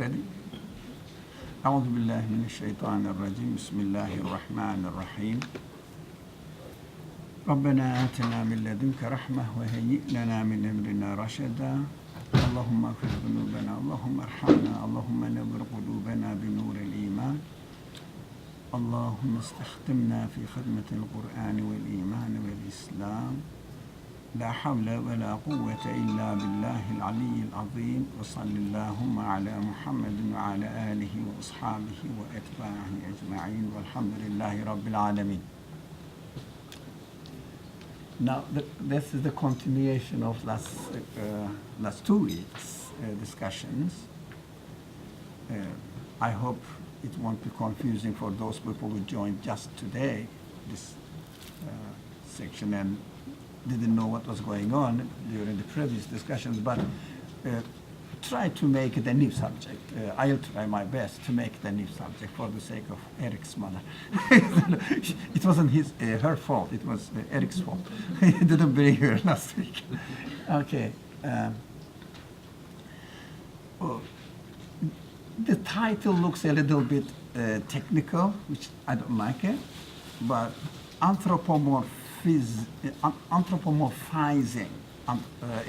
Ready? أعوذ بالله من الشيطان الرجيم بسم الله الرحمن الرحيم ربنا آتنا من لدنك رحمة وهيئ لنا من أمرنا رشدا اللهم اغفر ذنوبنا اللهم ارحمنا اللهم نور قلوبنا بنور الإيمان اللهم استخدمنا في خدمة القرآن والإيمان والإسلام لا حول ولا قوة إلا بالله العلي العظيم وصل اللهم على محمد وعلى آله وأصحابه وأتباعه أجمعين والحمد لله رب العالمين. Now, this is the continuation of last 2 weeks' discussions. I hope it won't be confusing for those people who joined just today, this section, and didn't know what was going on during the previous discussions, but try to make it a new subject. I'll try my best to make it a new subject for the sake of Eric's mother. It wasn't her fault, it was Eric's fault. He didn't bring her last week. Okay. The title looks a little bit technical, which I don't like it, but anthropomorphizing.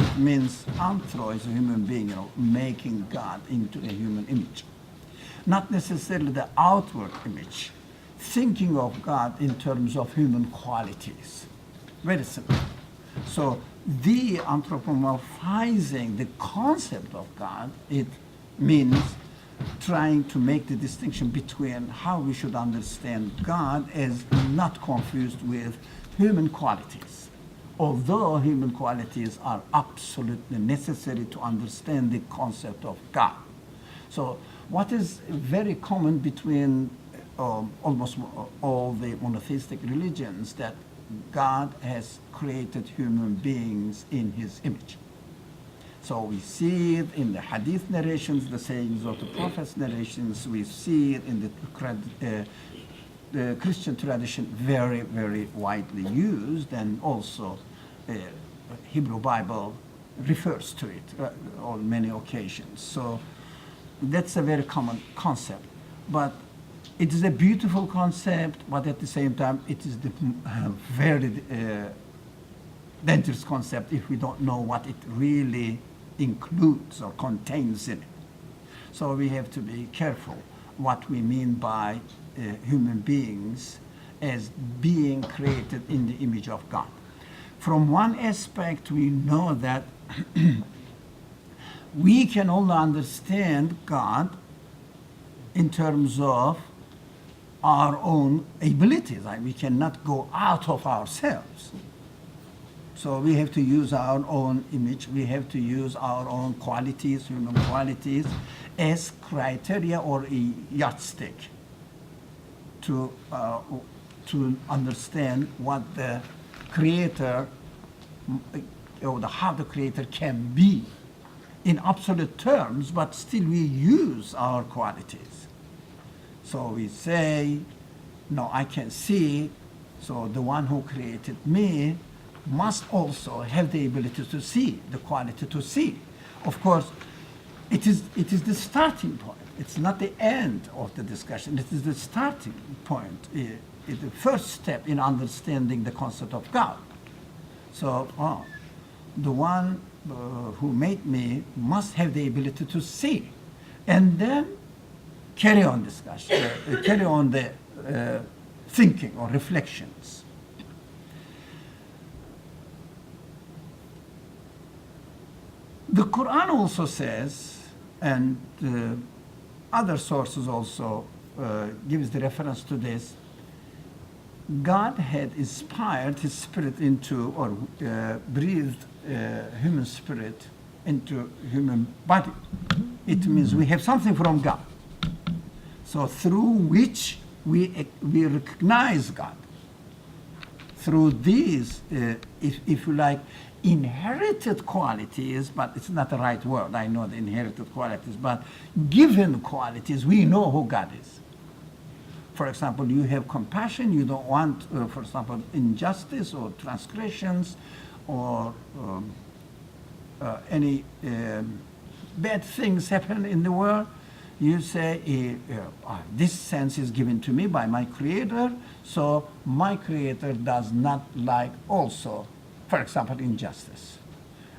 It means anthro is a human being, making God into a human image. Not necessarily the outward image, thinking of God in terms of human qualities. Very simple. So the anthropomorphizing, the concept of God, it means trying to make the distinction between how we should understand God as not confused with human qualities. Although human qualities are absolutely necessary to understand the concept of God. So what is very common between almost all the monotheistic religions, that God has created human beings in his image. So we see it in the hadith narrations, the sayings of the Prophet's narrations. We see it in the Christian tradition, very, very widely used, and also Hebrew Bible refers to it on many occasions. So that's a very common concept. But it is a beautiful concept, but at the same time, it is the very dangerous concept if we don't know what it really includes or contains in it. So we have to be careful what we mean by human beings as being created in the image of God. From one aspect, we know that we can only understand God in terms of our own abilities. We cannot go out of ourselves. So we have to use our own image. We have to use our own qualities, human qualities, as criteria or a yardstick to understand what the Creator, or how the Creator can be in absolute terms, but still we use our qualities. So we say, no, I can see, so the one who created me must also have the ability to see, the quality to see. Of course, it is the starting point. It's not the end of the discussion. It is the starting point. It's the first step in understanding the concept of God. So, the one who made me must have the ability to see, and then carry on discussion, carry on the thinking or reflections. The Quran also says, and other sources also gives the reference to this, God had inspired his spirit into, or breathed human spirit into human body. It means we have something from God. So through which we recognize God. Through these, if you like, inherited qualities, but it's not the right word, I know the inherited qualities, but given qualities, we know who God is. For example, you have compassion, you don't want, for example, injustice or transgressions or any bad things happen in the world. You say, this sense is given to me by my Creator, so my Creator does not like also, for example, injustice.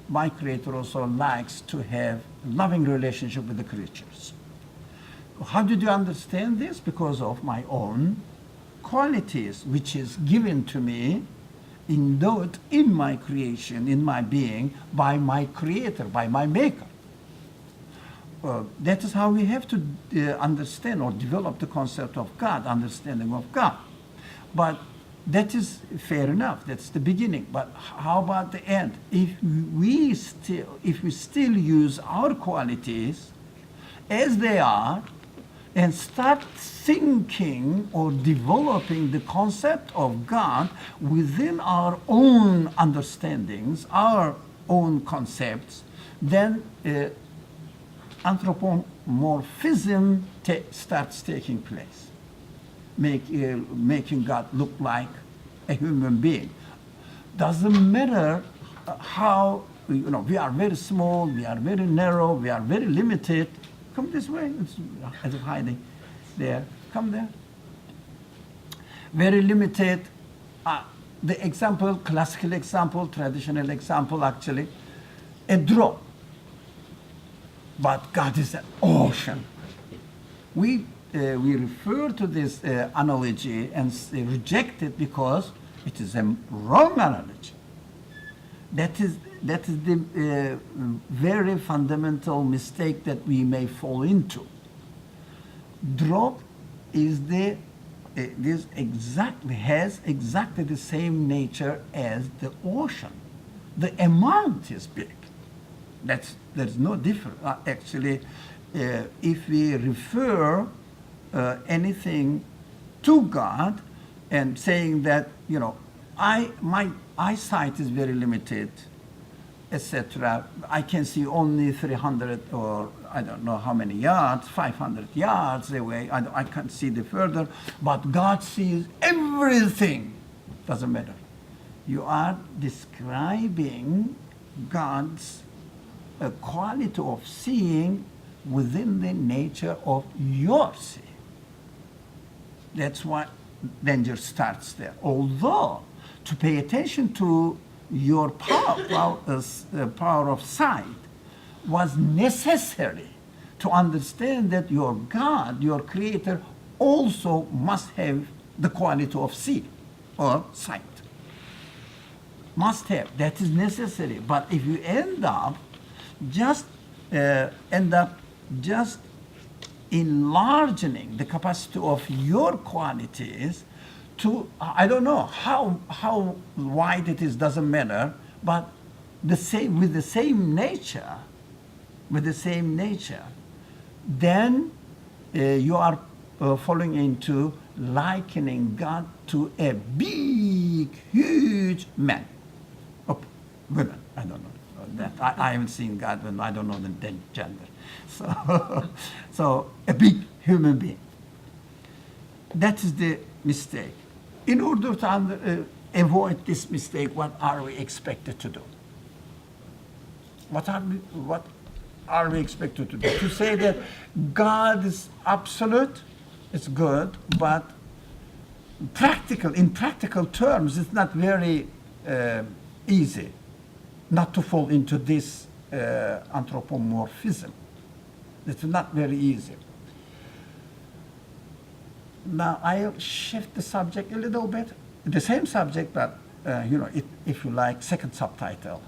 My Creator also likes to have loving relationship with the creatures. How did you understand this? Because of my own qualities, which is given to me, endowed in my creation, in my being, by my Creator, by my Maker. That is how we have to understand or develop the concept of God, understanding of God. But that is fair enough. That's the beginning. But how about the end? If we still use our qualities as they are, and start thinking or developing the concept of God within our own understandings, our own concepts, then anthropomorphism starts taking place, making God look like a human being. Doesn't matter how, we are very small, we are very narrow, we are very limited. Come this way, it's as if hiding there. Come there. Very limited. The example, classical example, traditional example, actually, a drop. But God is an ocean. We refer to this analogy and reject it because it is a wrong analogy. That is the very fundamental mistake that we may fall into. Drop is has exactly the same nature as the ocean. The amount is big. There's no difference. Actually, if we refer anything to God and saying that, my eyesight is very limited, etc. I can see only 300 or I don't know how many yards, 500 yards away. I can't see the further, but God sees everything. Doesn't matter. You are describing God's quality of seeing within the nature of your seeing. That's why danger starts there. Although, to pay attention to your power of sight was necessary to understand that your God, your Creator, also must have the quality of seeing or sight. Must have. That is necessary. But if you end up just enlarging the capacity of your qualities to, I don't know how wide it is, doesn't matter, but with the same nature, then you are falling into likening God to a big, huge man. Oh, women, I don't know. That I haven't seen God, and I don't know the gender. So a big human being. That is the mistake. In order to avoid this mistake, what are we expected to do? What are we expected to do? To say that God is absolute, it's good, but in practical terms, it's not very easy not to fall into this anthropomorphism. It's not very easy. Now I'll shift the subject a little bit. The same subject, but if you like, second subtitle.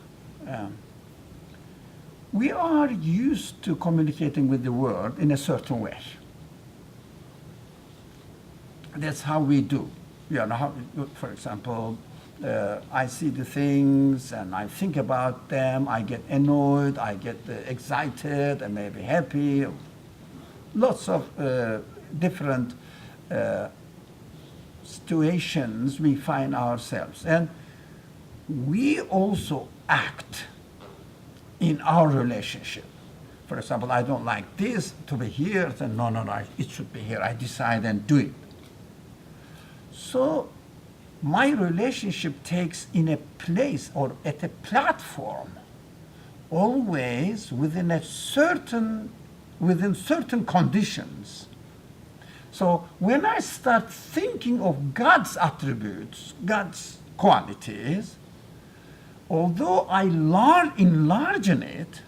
We are used to communicating with the world in a certain way. That's how we do. For example, I see the things and I think about them. I get annoyed. I get excited and maybe happy. Lots of different situations we find ourselves, and we also act in our relationship. For example, I don't like this to be here, then no, it should be here. I decide and do it. So my relationship takes in a place or at a platform always within a certain within certain conditions. So when I start thinking of God's attributes, God's qualities, although I enlarge in it,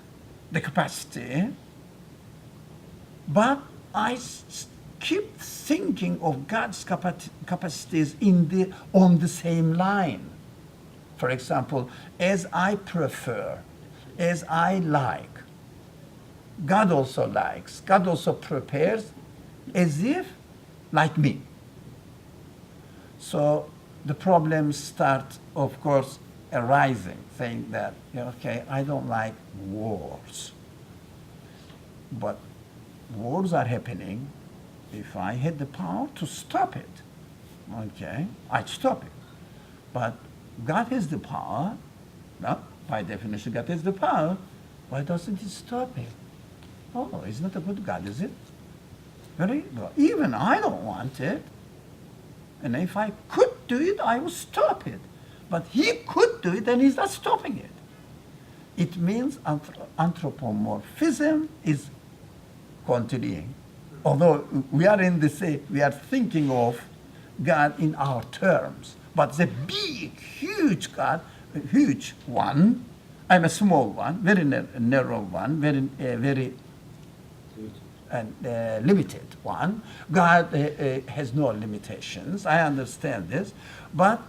the capacity, but I keep thinking of God's capacities on the same line. For example, as I prefer, as I like, God also likes, God also prepares as if like me. So the problems start, of course, arising, saying that, okay, I don't like wars. But wars are happening. If I had the power to stop it, okay, I'd stop it. But God has the power. No, by definition, God has the power. Why doesn't He stop it? Oh, He's not a good God, is it? Really? Well, even I don't want it. And if I could do it, I would stop it. But He could do it, and He's not stopping it. It means anthropomorphism is continuing. Although we are thinking of God in our terms, but the big, huge God, huge one, I'm a small one, very narrow one, very limited one. God has no limitations. I understand this, but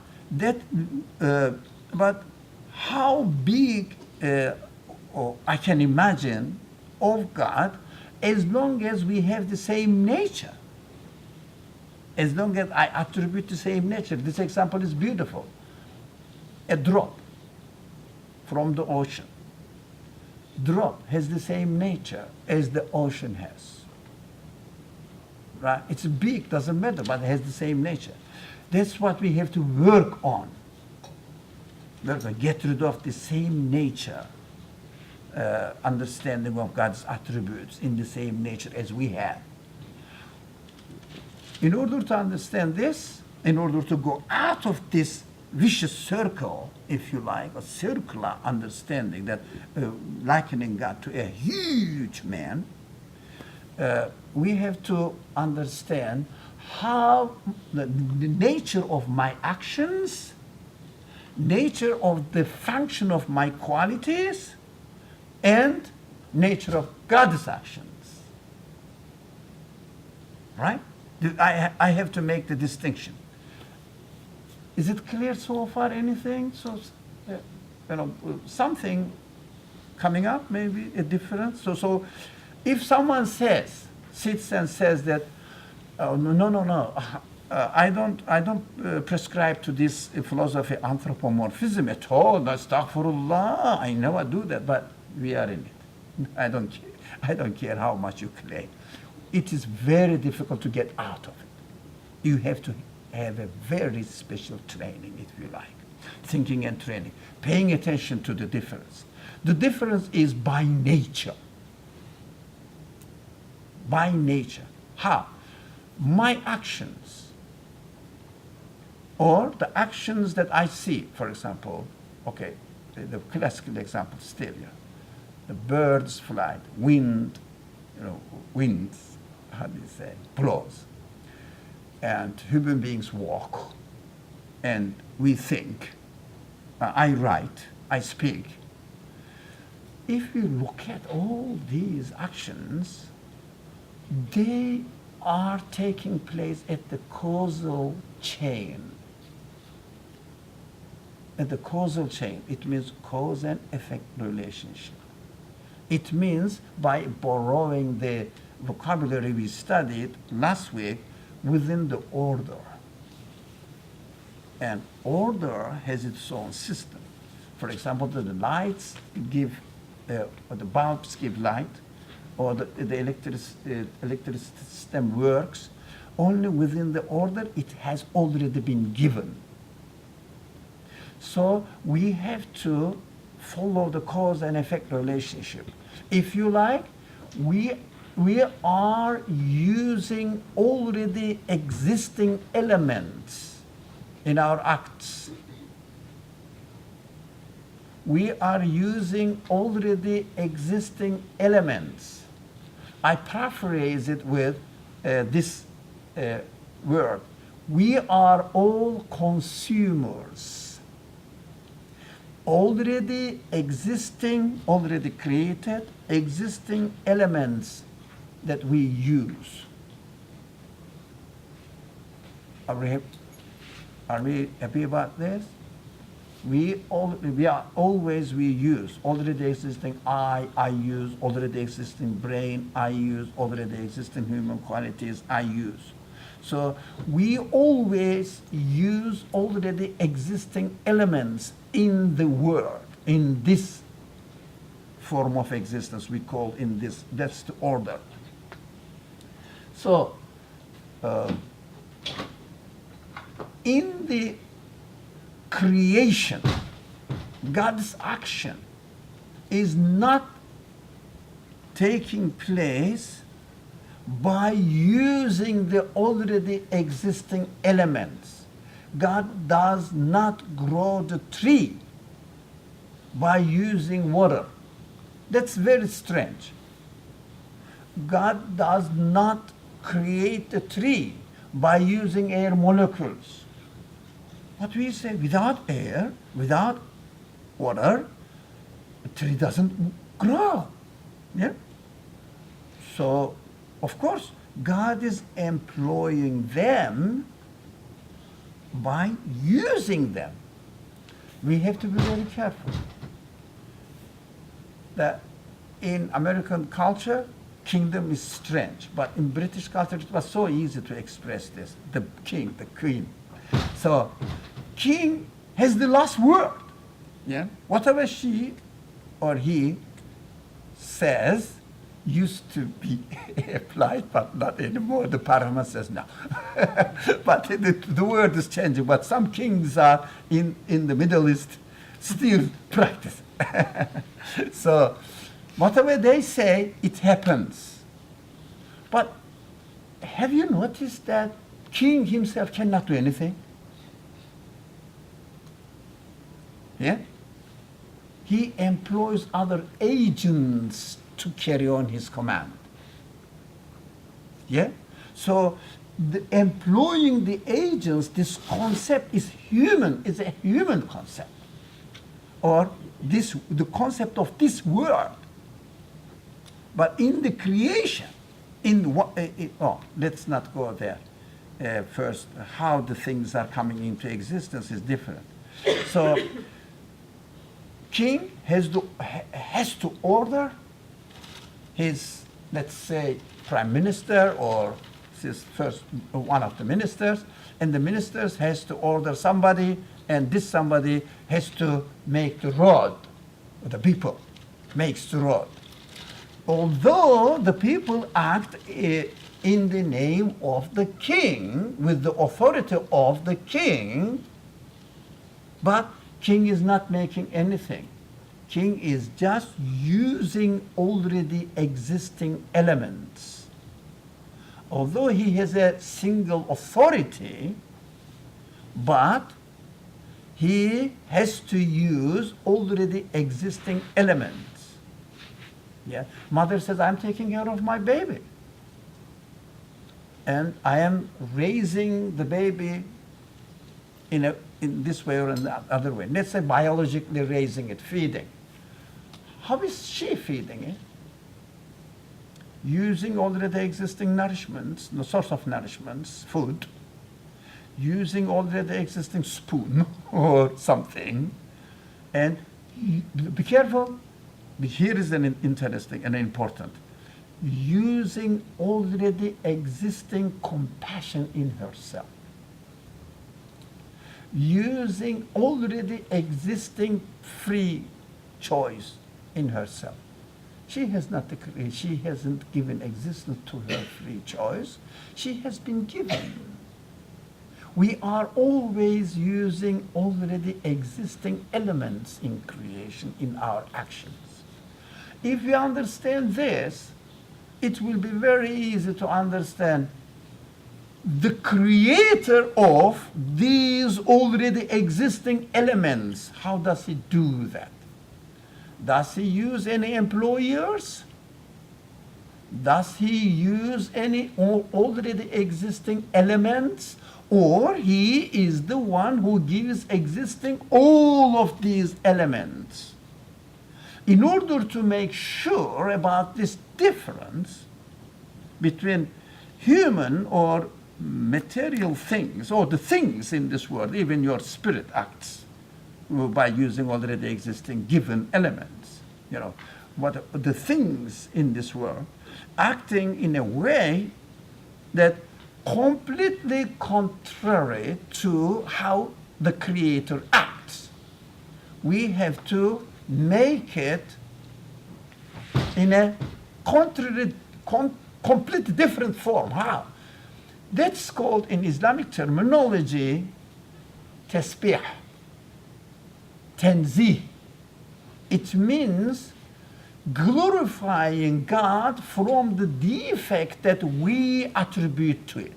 how big I can imagine of God, as long as we have the same nature, as long as I attribute the same nature. This example is beautiful. A drop from the ocean. Drop has the same nature as the ocean has. Right? It's big, doesn't matter, but it has the same nature. That's what we have to work on. Get rid of the same nature, understanding of God's attributes in the same nature as we have. In order to understand this, in order to go out of this vicious circle, if you like, a circular understanding that likening God to a huge man, we have to understand how the nature of my actions, nature of the function of my qualities, and nature of God's actions. Right? I have to make the distinction. Is it clear so far? Anything? So, something coming up, maybe a difference. So, if someone sits and says that, oh, no, I don't prescribe to this philosophy anthropomorphism at all. Astaghfirullah, I never do that. But we are in it. I don't care how much you claim. It is very difficult to get out of it. You have to have a very special training, if you like. Thinking and training. Paying attention to the difference. The difference is by nature. By nature. How? My actions, or the actions that I see, for example, okay, the classical example still, the birds fly, wind, winds, how do you say, blows. And human beings walk, and we think, I write, I speak. If you look at all these actions, they are taking place at the causal chain. At the causal chain, it means cause and effect relationship. It means, by borrowing the vocabulary we studied last week, within the order. And order has its own system. For example, the lights give, or the bulbs give light, or the electric system works only within the order it has already been given. So we have to follow the cause and effect relationship. If you like, we are using already existing elements in our acts. We are using already existing elements. I paraphrase it with this word. We are all consumers. Already existing, already created, existing elements that we use. Are we happy about this? We use already existing I use, already existing brain, I use, already existing human qualities, I use. So we always use already existing elements in the world, in this form of existence we call in this, that's the order. So in the creation, God's action is not taking place by using the already existing elements. God does not grow the tree by using water. That's very strange. God does not create a tree by using air molecules. But we say without air, without water, a tree doesn't grow. Yeah? So, of course, God is employing them by using them. We have to be very careful. That in American culture, kingdom is strange, but in British culture, it was so easy to express this. The king, the queen. So, king has the last word. Yeah? Whatever she or he says used to be applied, but not anymore. The Parliament says no. But the word is changing. But some kings are in the Middle East still practice. So, whatever they say, it happens. But have you noticed that king himself cannot do anything? Yeah? He employs other agents to carry on his command. Yeah? So employing the agents, this concept is human, is a human concept. Or the concept of this world. But in the creation, let's not go there. First, how the things are coming into existence is different. So, king has to order his, let's say, prime minister or his first one of the ministers, and the ministers has to order somebody, and this somebody has to make the road. The people makes the road. Although the people act in the name of the king, with the authority of the king, but king is not making anything. King is just using already existing elements. Although he has a single authority, but he has to use already existing elements. Yeah? Mother says, I'm taking care of my baby. And I am raising the baby in this way or in the other way. Let's say biologically raising it, feeding. How is she feeding it? Using already existing nourishments, the source of nourishments, food, using already existing spoon or something, and be careful. Here is an interesting and important. Using already existing compassion in herself. Using already existing free choice in herself. She hasn't given existence to her free choice. She has been given. We are always using already existing elements in creation, in our actions. If we understand this, it will be very easy to understand the creator of these already existing elements. How does he do that? Does he use any employers? Does he use any already existing elements, or he is the one who gives existing all of these elements? In order to make sure about this difference between human or material things, or the things in this world, even your spirit acts by using already existing given elements. You know, what the things in this world acting in a way that completely contrary to how the Creator acts. We have to make it in a completely different form. How? That's called in Islamic terminology tasbih, tanzih. It means glorifying God from the defect that we attribute to it.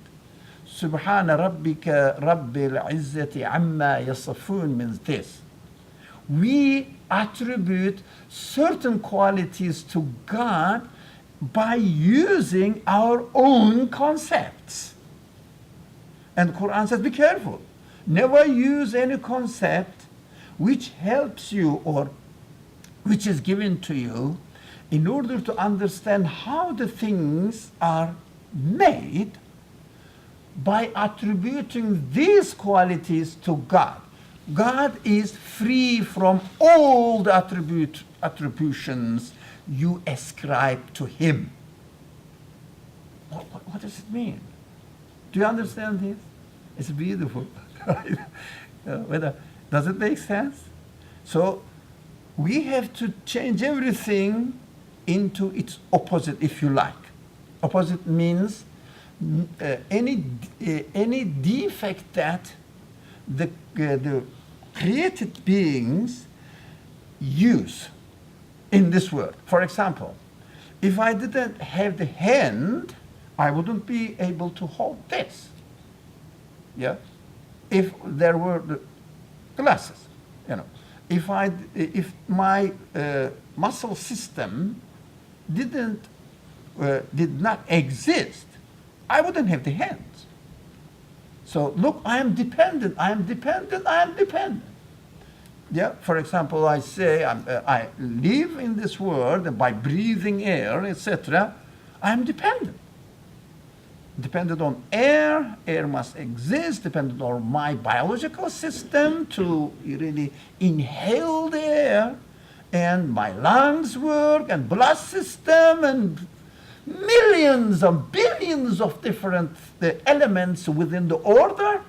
Subhana rabbika rabbil izzati amma yasifun means this. We attribute certain qualities to God by using our own concepts. And Quran says, be careful. Never use any concept which helps you or which is given to you in order to understand how the things are made by attributing these qualities to God. God is free from all the attributions you ascribe to him. What does it mean? Do you understand this? It's beautiful. Does it make sense? So we have to change everything into its opposite, if you like. Opposite means any defect that the created beings use in this world. For example, if I didn't have the hand, I wouldn't be able to hold this. Yeah? If there were the glasses, you know. If my muscle system did not exist, I wouldn't have the hands. So look, I am dependent. Yeah. For example, I say I live in this world by breathing air, etc. I am dependent. Dependent on air. Air must exist. Dependent on my biological system to really inhale the air, and my lungs work, and blood system, and millions and billions of different elements within the order.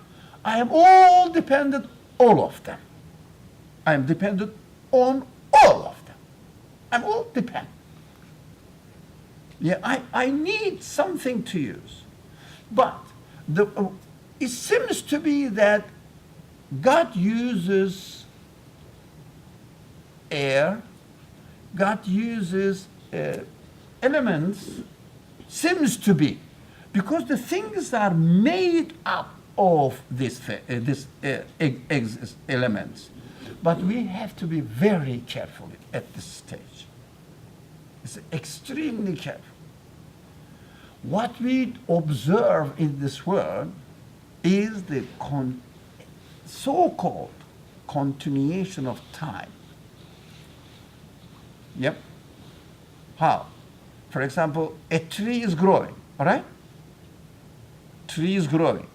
I am all dependent, all of them. I am dependent on all of them. I'm all dependent. Yeah, I need something to use. But it seems to be that God uses air, God uses elements, seems to be, because the things are made up of these elements. But we have to be very careful at this stage. It's extremely careful. What we observe in this world is the so-called continuation of time. Yep. How? For example, a tree is growing, all right? Tree is growing.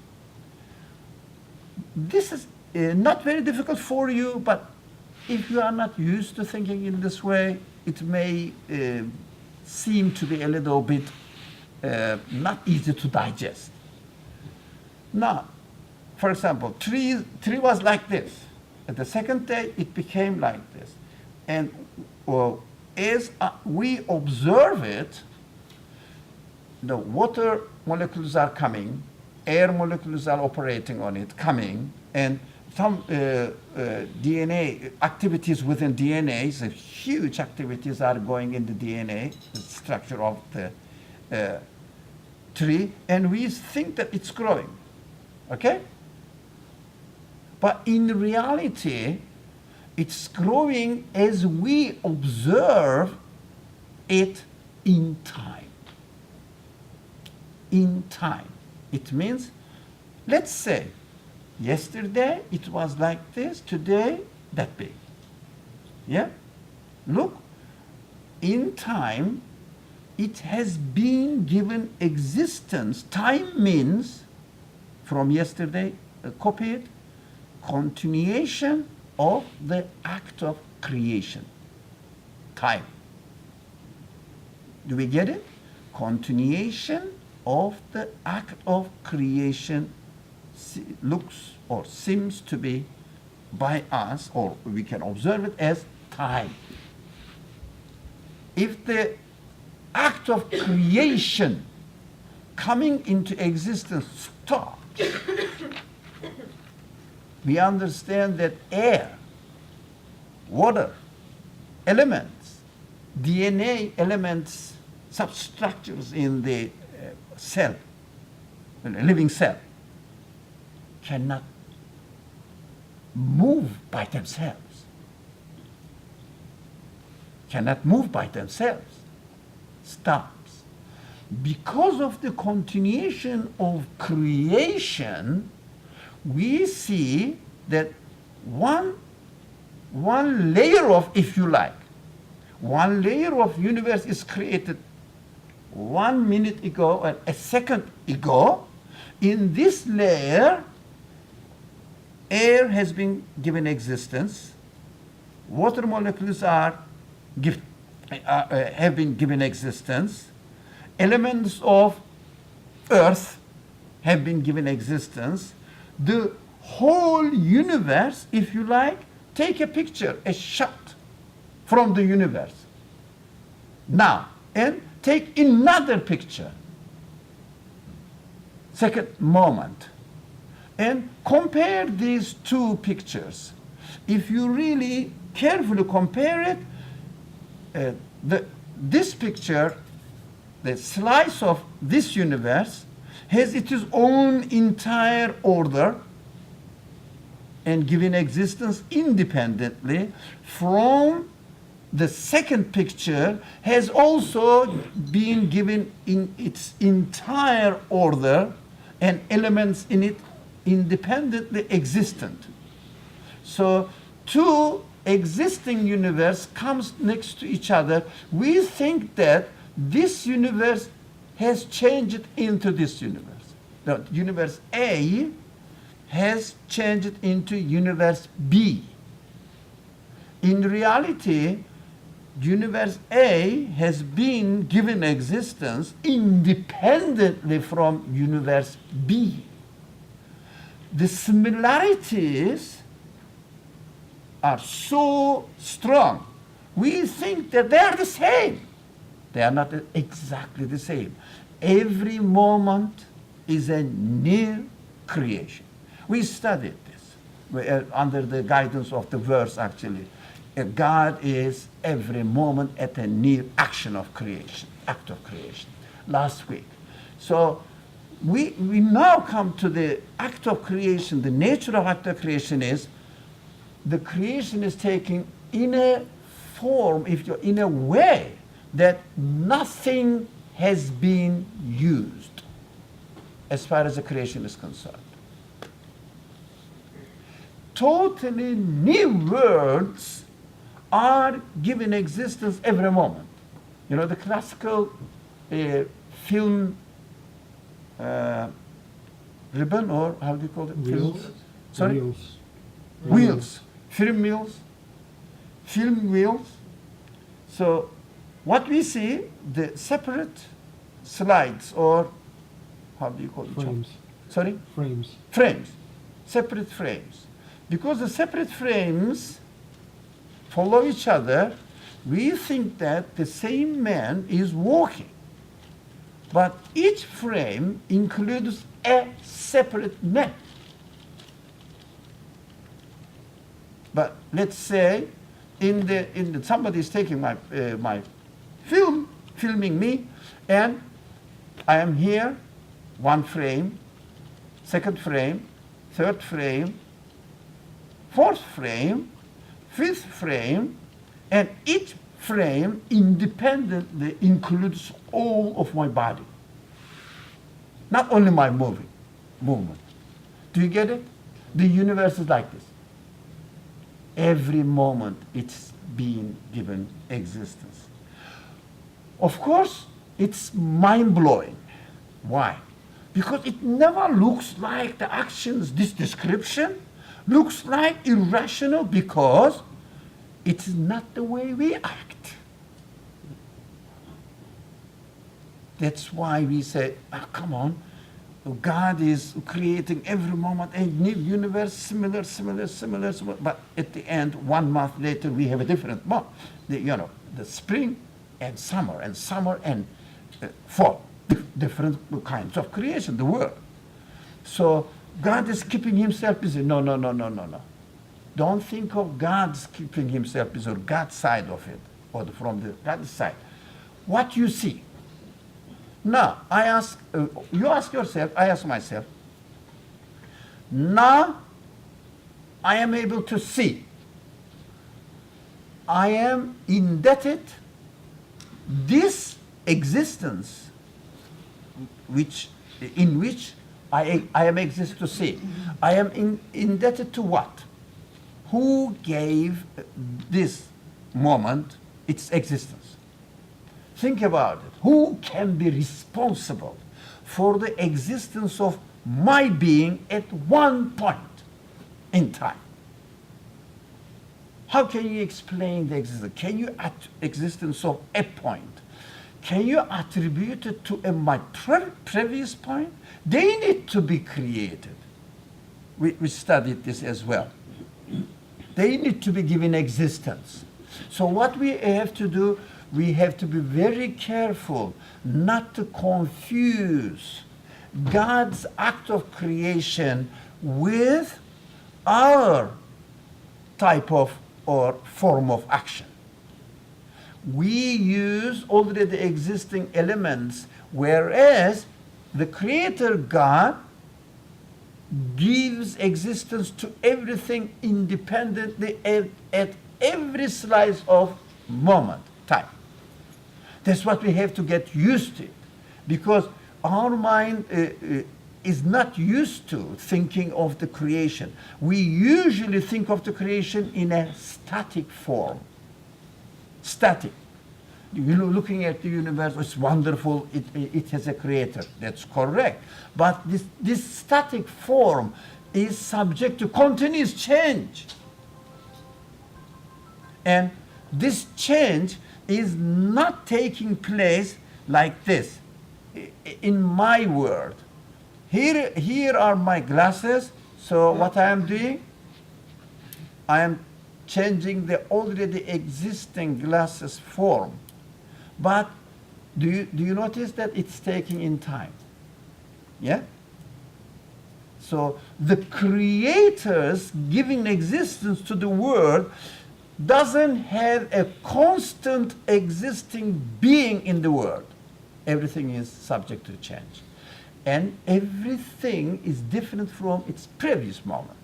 This is not very difficult for you, but if you are not used to thinking in this way, it may seem to be a little bit not easy to digest. Now, for example, tree was like this. At the second day, it became like this. And as we observe it, the water molecules are coming, air molecules are operating on it, coming, and some DNA activities within DNA, so huge activities are going in the DNA, the structure of the tree, and we think that it's growing, okay? But in reality, it's growing as we observe it in time. in time. It means, let's say, yesterday it was like this, today that big. Yeah? Look, in time, it has been given existence. Time means, from yesterday, copied, continuation of the act of creation. Time. Do we get it? Continuation of the act of creation looks or seems to be by us, or we can observe it as time. If the act of creation coming into existence stops, we understand that air, water, elements, DNA elements, substructures in the cell, in a living cell, cannot move by themselves. Cannot move by themselves. Stops. Because of the continuation of creation, we see that one layer of, if you like, one layer of universe is created 1 minute ago or a second ago. In this layer, air has been given existence, water molecules have been given existence, elements of earth have been given existence. The whole universe, if you like, take a picture, a shot from the universe. Now, and take another picture, second moment, and compare these two pictures. If you really carefully compare it, this picture, the slice of this universe, has its own entire order and given existence independently from the second picture, has also been given in its entire order and elements in it independently existent. So two existing universe comes next to each other. We think that this universe has changed into this universe. The universe A has changed into universe B. In reality, universe A has been given existence independently from universe B. The similarities are so strong. We think that they are the same. They are not exactly the same. Every moment is a new creation. We studied this under the guidance of the verse, actually. God is every moment at a new action of creation, act of creation, last week. So we now come to the act of creation. The nature of act of creation is the creation is taking in a form, in a way that nothing has been used as far as the creation is concerned. Totally new worlds are given existence every moment. You know, the classical film ribbon, or how do you call it? Wheels. Film? Sorry? Wheels. Wheels. Film wheels. Film wheels. So what we see, the separate slides, or how do you call it? Frames. Sorry? Frames. Frames. Separate frames. Because the separate frames follow each other, we think that the same man is walking. But each frame includes a separate man. But let's say somebody is taking my film, filming me, and I am here, one frame, second frame, third frame, fourth frame, fifth frame, and each frame independently includes all of my body. not only my movement. Do you get it? The universe is like this. Every moment it's being given existence. Of course, it's mind-blowing. Why? Because it never looks like the actions, this description looks like irrational because it's not the way we act. That's why we say, oh, come on, God is creating every moment a new universe, similar, but at the end, 1 month later, we have a different month. The spring and summer and fall, different kinds of creation, the world. So God is keeping himself busy. No. Don't think of God's keeping himself busy or God's side of it, or from the God's side. What you see. Now, you ask yourself, I ask myself, now I am able to see. I am indebted this existence in which I am exist to see. I am indebted to what? Who gave this moment its existence? Think about it. Who can be responsible for the existence of my being at one point in time? How can you explain the existence? Can you existence of a point? Can you attribute it to my previous point? They need to be created. We studied this as well. They need to be given existence. So what we have to do, we have to be very careful not to confuse God's act of creation with our type of or form of action. We use already existing elements, whereas the Creator God gives existence to everything independently at every slice of moment, time. That's what we have to get used to, because our mind is not used to thinking of the creation. We usually think of the creation in a static form. Static. Looking at the universe, it's wonderful, it has a creator. That's correct. But this static form is subject to continuous change. And this change is not taking place like this. In my world, here are my glasses. So what I am doing, I am changing the already existing glasses form. But do you notice that it's taking in time? Yeah? So the creators giving existence to the world doesn't have a constant existing being in the world. Everything is subject to change. And everything is different from its previous moment.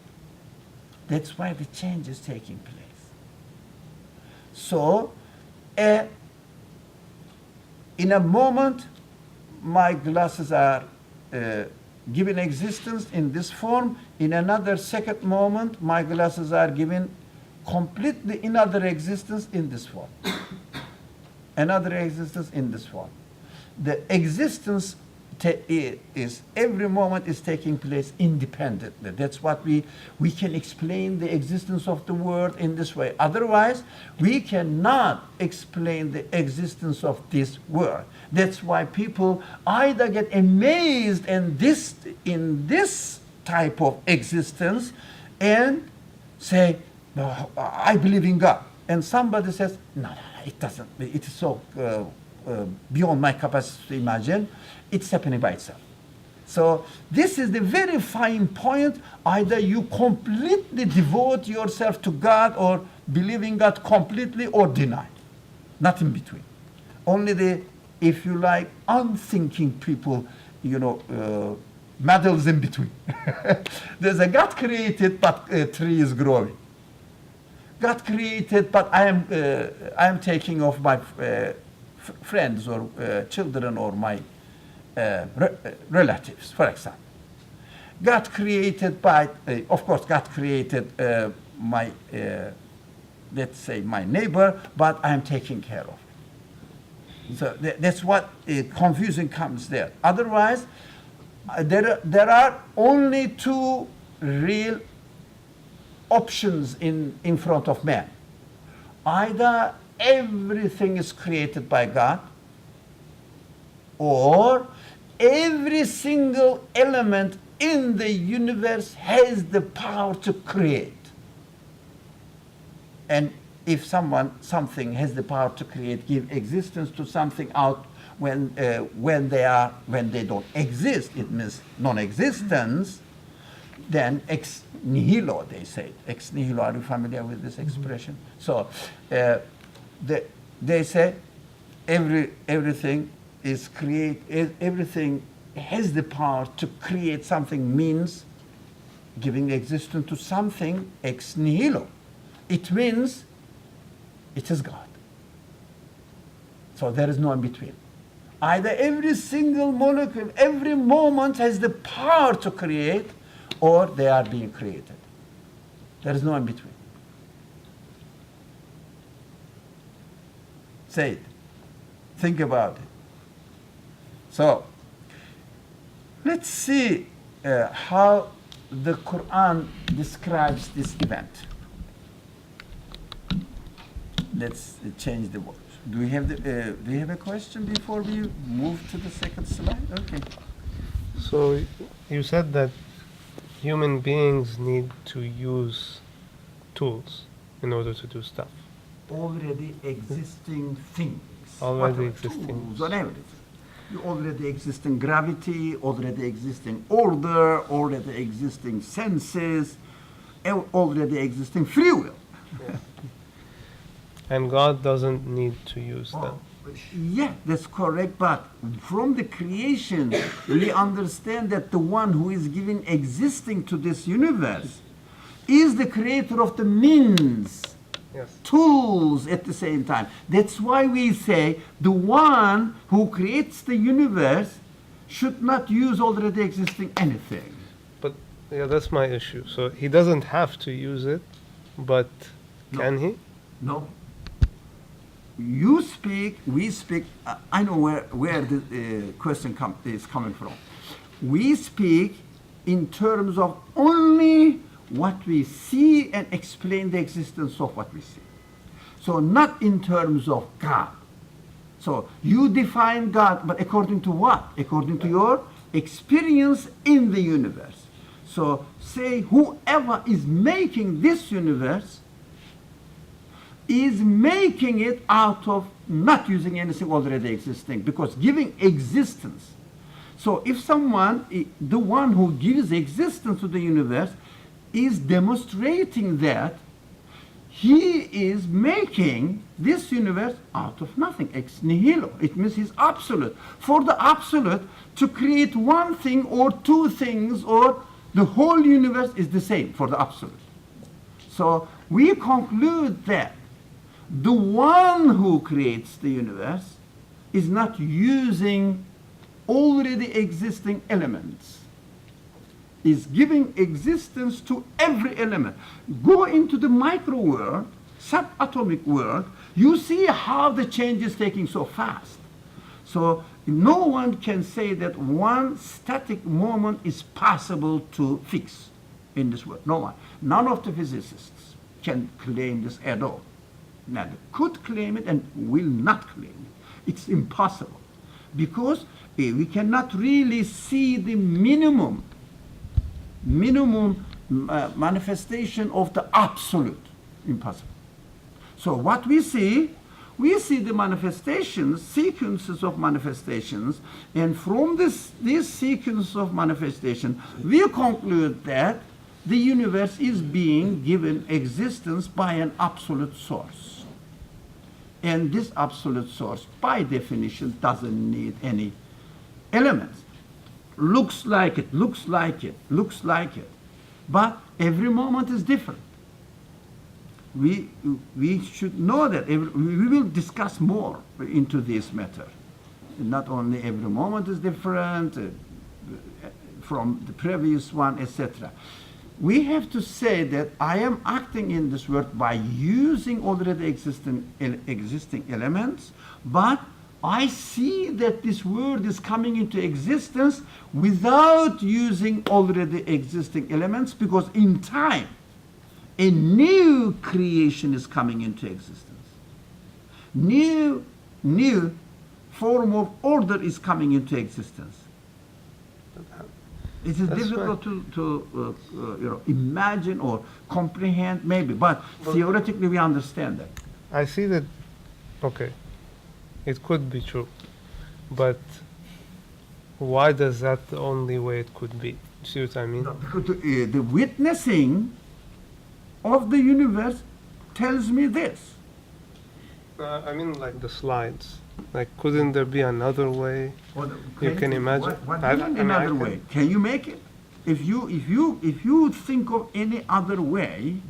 That's why the change is taking place. So, in a moment, my glasses are given existence in this form. In another second moment, my glasses are given completely another existence in this form. Another existence in this form. The existence is every moment is taking place independently. That's what we can explain the existence of the world in this way. Otherwise, we cannot explain the existence of this world. That's why people either get amazed in this type of existence and say, no, I believe in God. And somebody says, no, it doesn't. It is so beyond my capacity to imagine. It's happening by itself. So this is the very fine point. Either you completely devote yourself to God or believe in God completely or deny. Not in between. Only the, if you like, unthinking people, meddles in between. There's a God created, but a tree is growing. God created, but I am taking off my friends or children or my relatives, for example. God created by, of course, God created my, let's say, my neighbor, but I am taking care of. So that's what confusion comes there. Otherwise, there are only two real options in front of man. Either everything is created by God, or every single element in the universe has the power to create. And if something has the power to create, give existence to something out when they don't exist, it means non-existence, then ex nihilo, they say. Ex nihilo, are you familiar with this expression? So they say everything is everything has the power to create something, means giving existence to something ex nihilo. It means it is God. So there is no in between. Either every single molecule, every moment has the power to create, or they are being created. There is no in between. Say it. Think about it. So, let's see how the Quran describes this event. Let's change the words. Do we have a question before we move to the second slide? Okay. So you said that human beings need to use tools in order to do stuff. Already existing things. Already existing. Tools and everything. Already existing gravity, already existing order, already existing senses, already existing free will. Yeah. And God doesn't need to use that. Yeah, that's correct. But from the creation, we understand that the one who is giving existing to this universe is the creator of the means, Yes. tools at the same time. That's why we say the one who creates the universe should not use already existing anything. But yeah, that's my issue. So he doesn't have to use it, but can he? No. You speak, we speak, I know where the question is coming from. We speak in terms of only what we see and explain the existence of what we see. So not in terms of God. So you define God, but according to what? According to your experience in the universe. So say whoever is making this universe is making it out of not using anything already existing, because giving existence. So if someone, the one who gives existence to the universe, is demonstrating that he is making this universe out of nothing, ex nihilo. It means he's absolute. For the absolute, to create one thing or two things or the whole universe is the same for the absolute. So we conclude that the one who creates the universe is not using already existing elements, is giving existence to every element. Go into the micro world, subatomic world, you see how the change is taking so fast. So no one can say that one static moment is possible to fix in this world. No one. None of the physicists can claim this at all. Neither could claim it and will not claim it. It's impossible, because we cannot really see the minimum manifestation of the absolute. Impossible. So what we see the manifestations, sequences of manifestations, and from this sequence of manifestation, we conclude that the universe is being given existence by an absolute source. And this absolute source, by definition, doesn't need any elements. Looks like it, looks like it, looks like it. But every moment is different. We should know that. We will discuss more into this matter. not only every moment is different from the previous one, etc. We have to say that I am acting in this world by using already existing elements, but I see that this world is coming into existence without using already existing elements, because in time, a new creation is coming into existence. New form of order is coming into existence. It is difficult to imagine or comprehend, maybe, but theoretically we understand that. I see that, okay, it could be true, but why does that the only way it could be? See what I mean? No, because the witnessing of the universe tells me this. I mean, like the slides. Like, couldn't there be another way? You can imagine. What do you mean another way? Can you make it? If you think of any other way,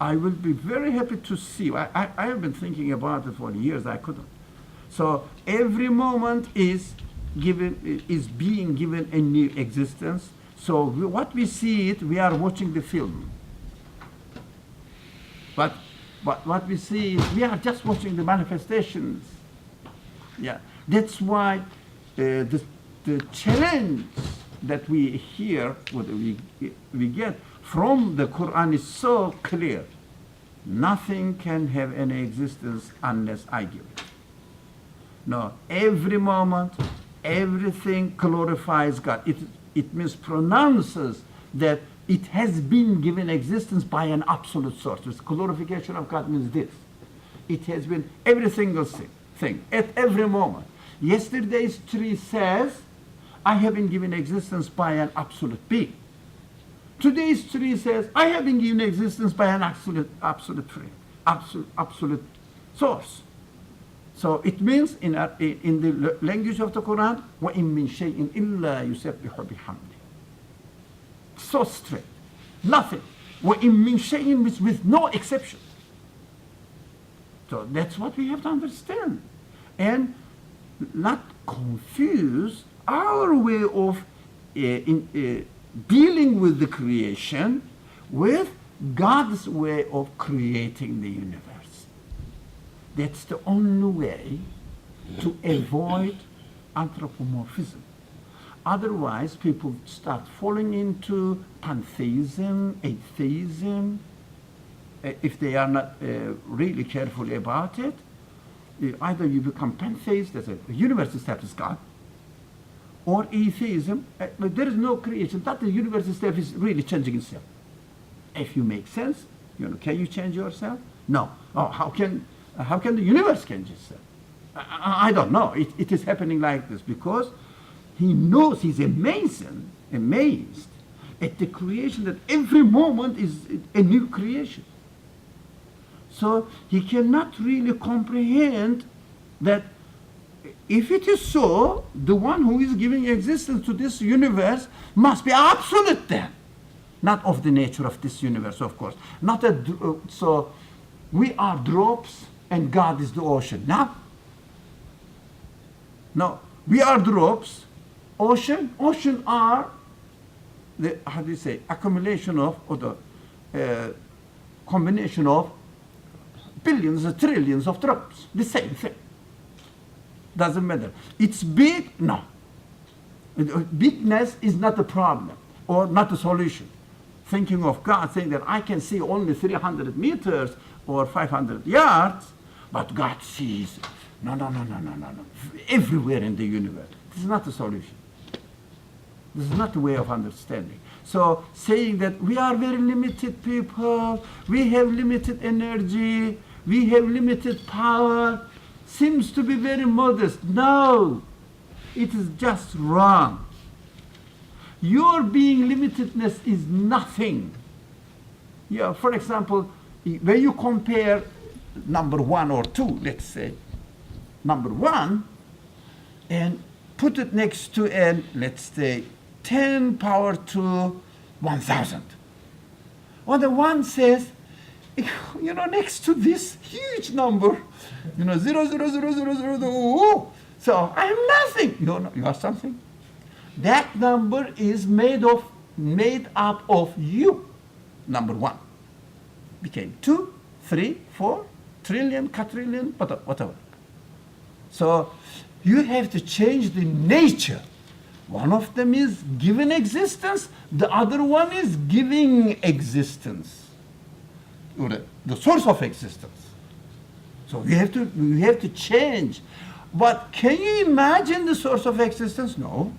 I will be very happy to see. I have been thinking about it for years. I couldn't. So every moment is being given a new existence. So what we see it, we are watching the film. But what we see is we are just watching the manifestations. Yeah, that's why the challenge that we hear, what we get from the Quran is so clear. Nothing can have any existence unless I give it. No, every moment, everything glorifies God. It means pronounces that it has been given existence by an absolute source. This glorification of God means this. It has been every single thing at every moment. Yesterday's tree says, I have been given existence by an absolute being. Today's tree says, I have been given existence by an absolute tree, absolute source. So it means in the language of the Quran, وَإِن مِّن شَيْءٍ إِلَّا يُسَبِّحُ بِحَمْدِهِ. So straight. Nothing. وَإِن مِّن شَيْءٍ with no exception. So that's what we have to understand. And not confuse our way of dealing with the creation with God's way of creating the universe. That's the only way to avoid anthropomorphism. Otherwise, people start falling into pantheism, atheism, if they are not really careful about it. Either you become pantheist, that's a universe itself is God, or atheism, there is no creation, that the universe itself is really changing itself. If you make sense, can you change yourself? No. Oh, how can the universe change itself? I don't know. It is happening like this because he knows, he's amazed at the creation, that every moment is a new creation. So he cannot really comprehend that if it is so, the one who is giving existence to this universe must be absolute then. Not of the nature of this universe, of course. So we are drops and God is the ocean. No, we are drops. Ocean are the, accumulation of, or the combination of billions or trillions of drops. The same thing. Doesn't matter. It's big? No. Bigness is not a problem or not a solution. Thinking of God, saying that I can see only 300 meters or 500 yards, but God sees no, everywhere in the universe. This is not a solution. This is not the way of understanding. So saying that we are very limited people, we have limited energy, we have limited power, seems to be very modest. No, it is just wrong. Your being limitedness is nothing. Yeah, for example, when you compare number 1 or 2, let's say, number 1, and put it next to an, let's say, 10 power to 1,000. Well, the one says, next to this huge number, 0, 0, 0, 0, 0, 0, So I am nothing. You are something. That number is made up of you. Number one became 2, 3, 4 trillion, quadrillion, whatever. So you have to change the nature. One of them is given existence, the other one is giving existence, or the source of existence. So we have to change. But can you imagine the source of existence? No.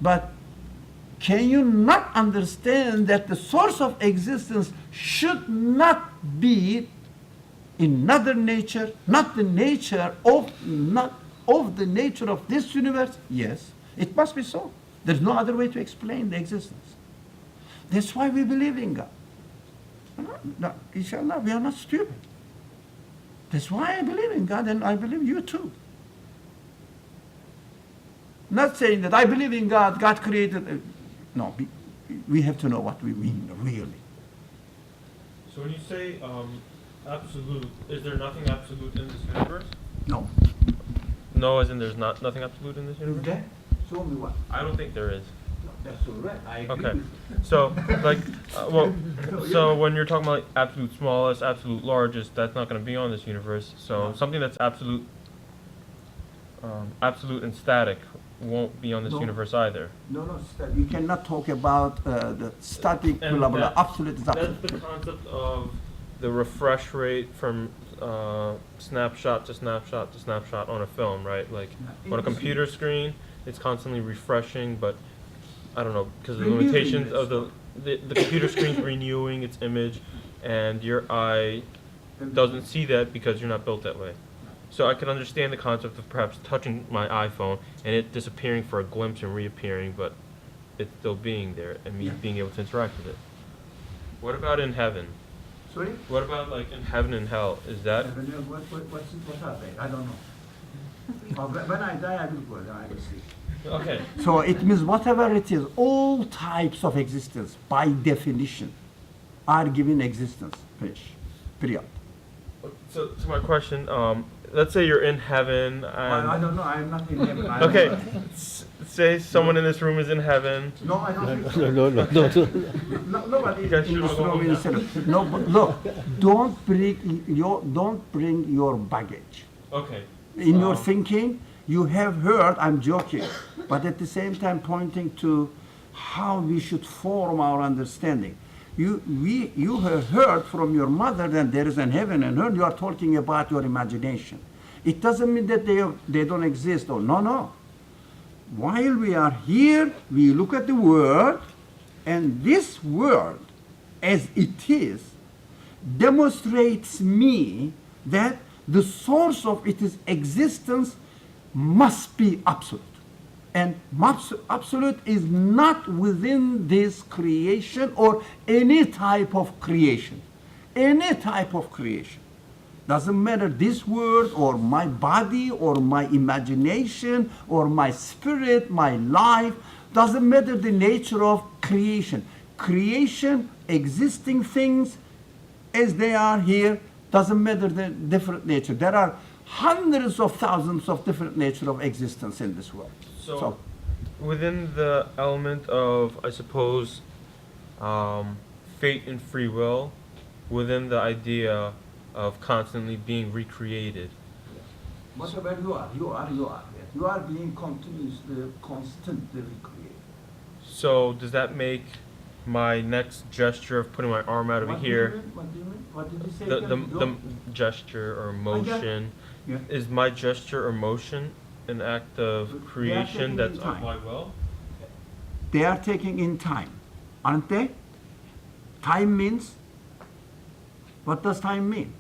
But can you not understand that the source of existence should not be another nature, not the nature of the nature of this universe? Yes, it must be so. There's no other way to explain the existence. That's why we believe in God. No, inshallah, we are not stupid. That's why I believe in God, and I believe you too. Not saying that I believe in God, God created. No, we have to know what we mean, really. So when you say absolute, is there nothing absolute in this universe? No. No, as in there's nothing absolute in this universe? Okay. Show me what. I don't think there is. No, that's all right. I agree Okay. with you. So, like, so when you're talking about like absolute smallest, absolute largest, that's not going to be on this universe. So No. something that's absolute and static won't be on this No. universe either. No, you cannot talk about the static, And blah, blah, that- absolute is That's absolute. the concept of the refresh rate from snapshot to snapshot to snapshot on a film, right? Like on a computer screen, it's constantly refreshing, but I don't know, because of the Renewing limitations it. of the computer screen's renewing its image, and your eye doesn't see that because you're not built that way. So I can understand the concept of perhaps touching my iPhone and it disappearing for a glimpse and reappearing, but it's still being there and me Yeah. being able to interact with it. What about in heaven? Sorry? What about like in heaven and hell? Is that What are they? I don't know. When I die, I will go there, I will see. okay? So it means whatever it is, all types of existence, by definition, are given existence. Finish. Period. So to my question, let's say you're in heaven I and don't know. I'm not in heaven. I okay, don't know. say someone in this room is in heaven. No, I don't think so. No. No, nobody You guys in should this all go room home is in. No, but look, don't bring your baggage. Okay. In your thinking, you have heard, I'm joking, but at the same time pointing to how we should form our understanding. You have heard from your mother that there is an heaven and earth. You are talking about your imagination. It doesn't mean that they don't exist. Or no. While we are here, we look at the world, and this world, as it is, demonstrates me that the source of its existence must be absolute. And absolute is not within this creation or any type of creation. Any type of creation. Doesn't matter this world or my body or my imagination or my spirit, my life. Doesn't matter the nature of creation. Creation, existing things as they are here, doesn't matter the different nature. There are hundreds of thousands of different nature of existence in this world. So within the element of, I suppose, fate and free will, within the idea of constantly being recreated. Whatever you are. You are being constantly recreated. So does that make my next gesture of putting my arm out over here, What do you mean? What did you say? the gesture or motion, Yeah. is my gesture or motion an act of creation taking that's in of time. my will? They are taking in time, aren't they? Time means, what does time mean?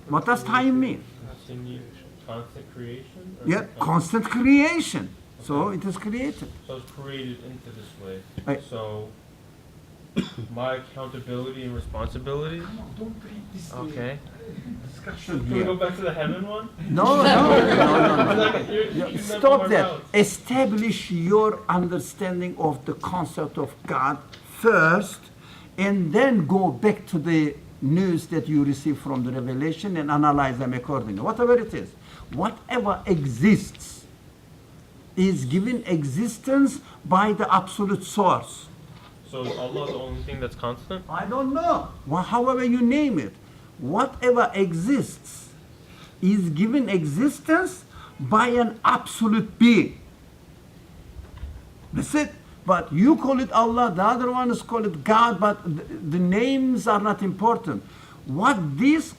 What does time mean? Constant creation? Or Yeah, something? constant creation. So it is created. So it's created into this way. Right. So my accountability and responsibility. Don't bring this Okay. discussion Can we here. go back to the heaven one? No. You're Stop that. Establish your understanding of the concept of God first, and then go back to the news that you receive from the revelation and analyze them accordingly. Whatever it is, whatever exists is given existence by the absolute source. So is Allah the only thing that's constant? I don't know. Well, however you name it, whatever exists is given existence by an absolute being. That's it. But you call it Allah, the other ones call it God, but the names are not important. What these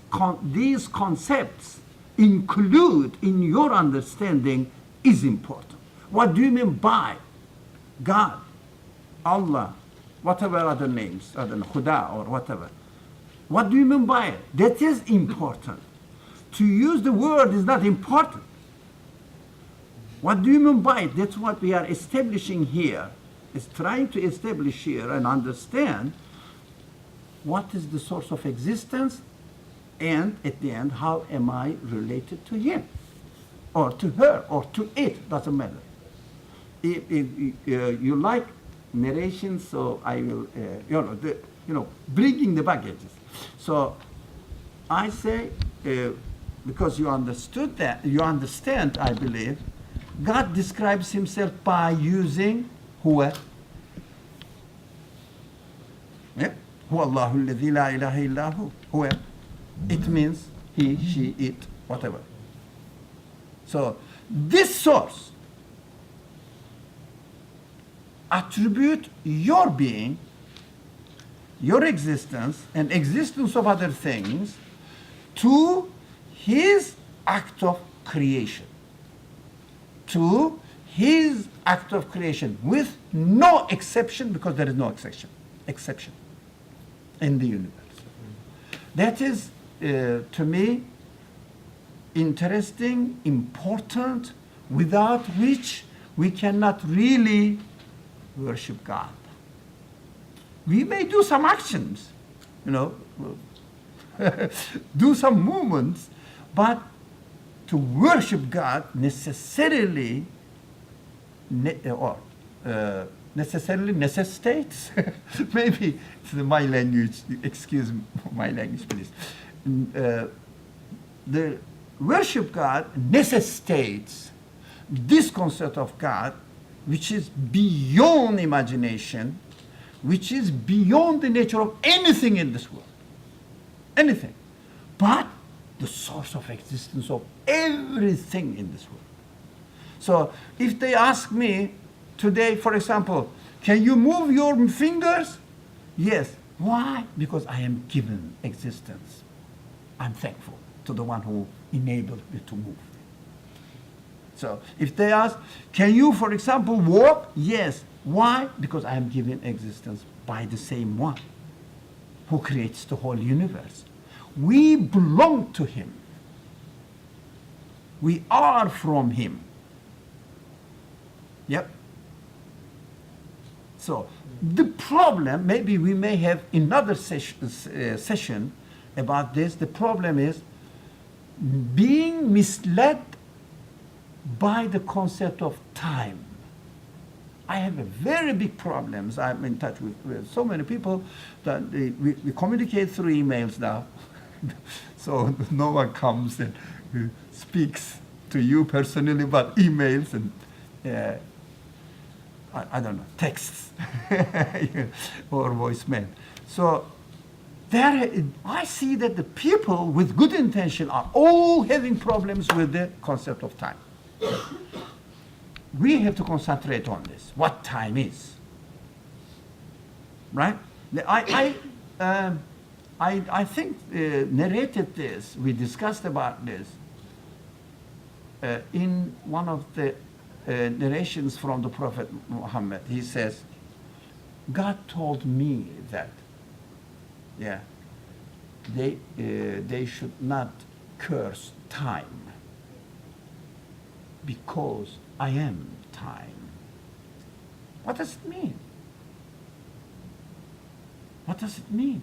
concepts include in your understanding is important. What do you mean by God, Allah, whatever other names, I don't know, Khuda or whatever? What do you mean by it? That is important. To use the word is not important. What do you mean by it? That's what we are establishing here, is trying to establish here and understand what is the source of existence, and at the end, how am I related to him, or to her, or to it, doesn't matter. If you like narration, so I will, bringing the baggages. So I say, because you understood that, you understand, I believe, God describes himself by using huwa. Yeah? Huwa Allahu alladhi la ilaha illa hu. Huwa. It means he, she, it, whatever. So this source attribute your being, your existence, and existence of other things to his act of creation. To his act of creation, with no exception, because there is no exception in the universe. That is, to me, interesting, important, without which we cannot really worship God. We may do some actions, do some movements, but to worship God necessarily necessitates, maybe it's my language, excuse my language please, the worship God necessitates this concept of God, which is beyond imagination, which is beyond the nature of anything in this world, anything, but the source of existence of everything in this world. So if they ask me today, for example, can you move your fingers? Yes. Why? Because I am given existence. I'm thankful to the one who enabled me to move. So if they ask, can you, for example, walk? Yes. Why? Because I am given existence by the same one who creates the whole universe. We belong to him. We are from him. Yep. So the problem, maybe we may have another session about this. The problem is being misled by the concept of time. I have a very big problems. I'm in touch with so many people that we communicate through emails now. So no one comes and speaks to you personally, but emails and I don't know, texts or voicemail. So there, I see that the people with good intention are all having problems with the concept of time. We have to concentrate on this, what time is. Right? I think narrated this, we discussed about this in one of the narrations from the Prophet Muhammad. He says, God told me that, they should not curse time because I am time. What does it mean? What does it mean?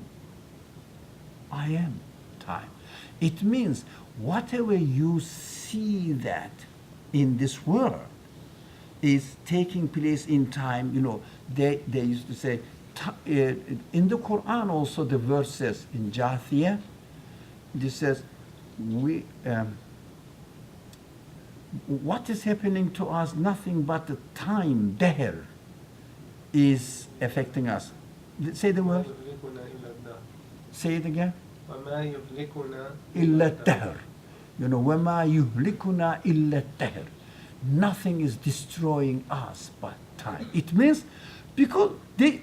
I am time. It means whatever you see that in this world is taking place in time. They used to say in the Quran also the verse says in Jathiyah, this says, what is happening to us? Nothing but the time, dahr, is affecting us. Say the word. Say it again. وَمَا يُهْلِكُنَا إِلَّا الدَّهْرِ. You know, وَمَا يُهْلِكُنَا إِلَّا الدَّهْرِ. Nothing is destroying us but time. It means because they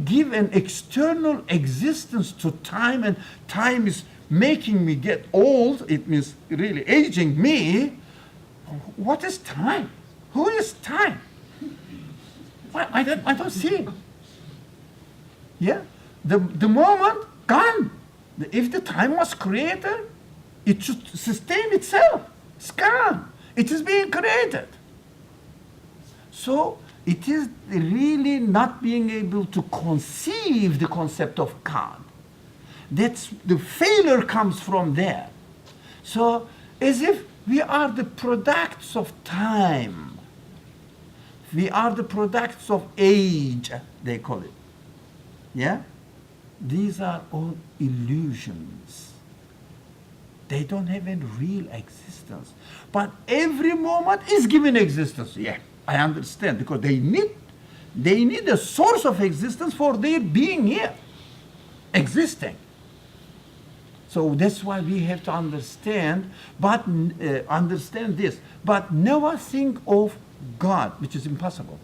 give an external existence to time, and time is making me get old. It means really aging me. What is time? Who is time? I don't see it. Yeah? The moment, gone. If the time was created, it should sustain itself. It's gone. It is being created. So it is really not being able to conceive the concept of God. That's the failure comes from there. So as if we are the products of time. We are the products of age, they call it. Yeah? These are all illusions. They don't have any real existence. But every moment is given existence. Yeah, I understand, because they need a source of existence for their being here, existing. So that's why we have to understand, but understand this. But never think of God, which is impossible.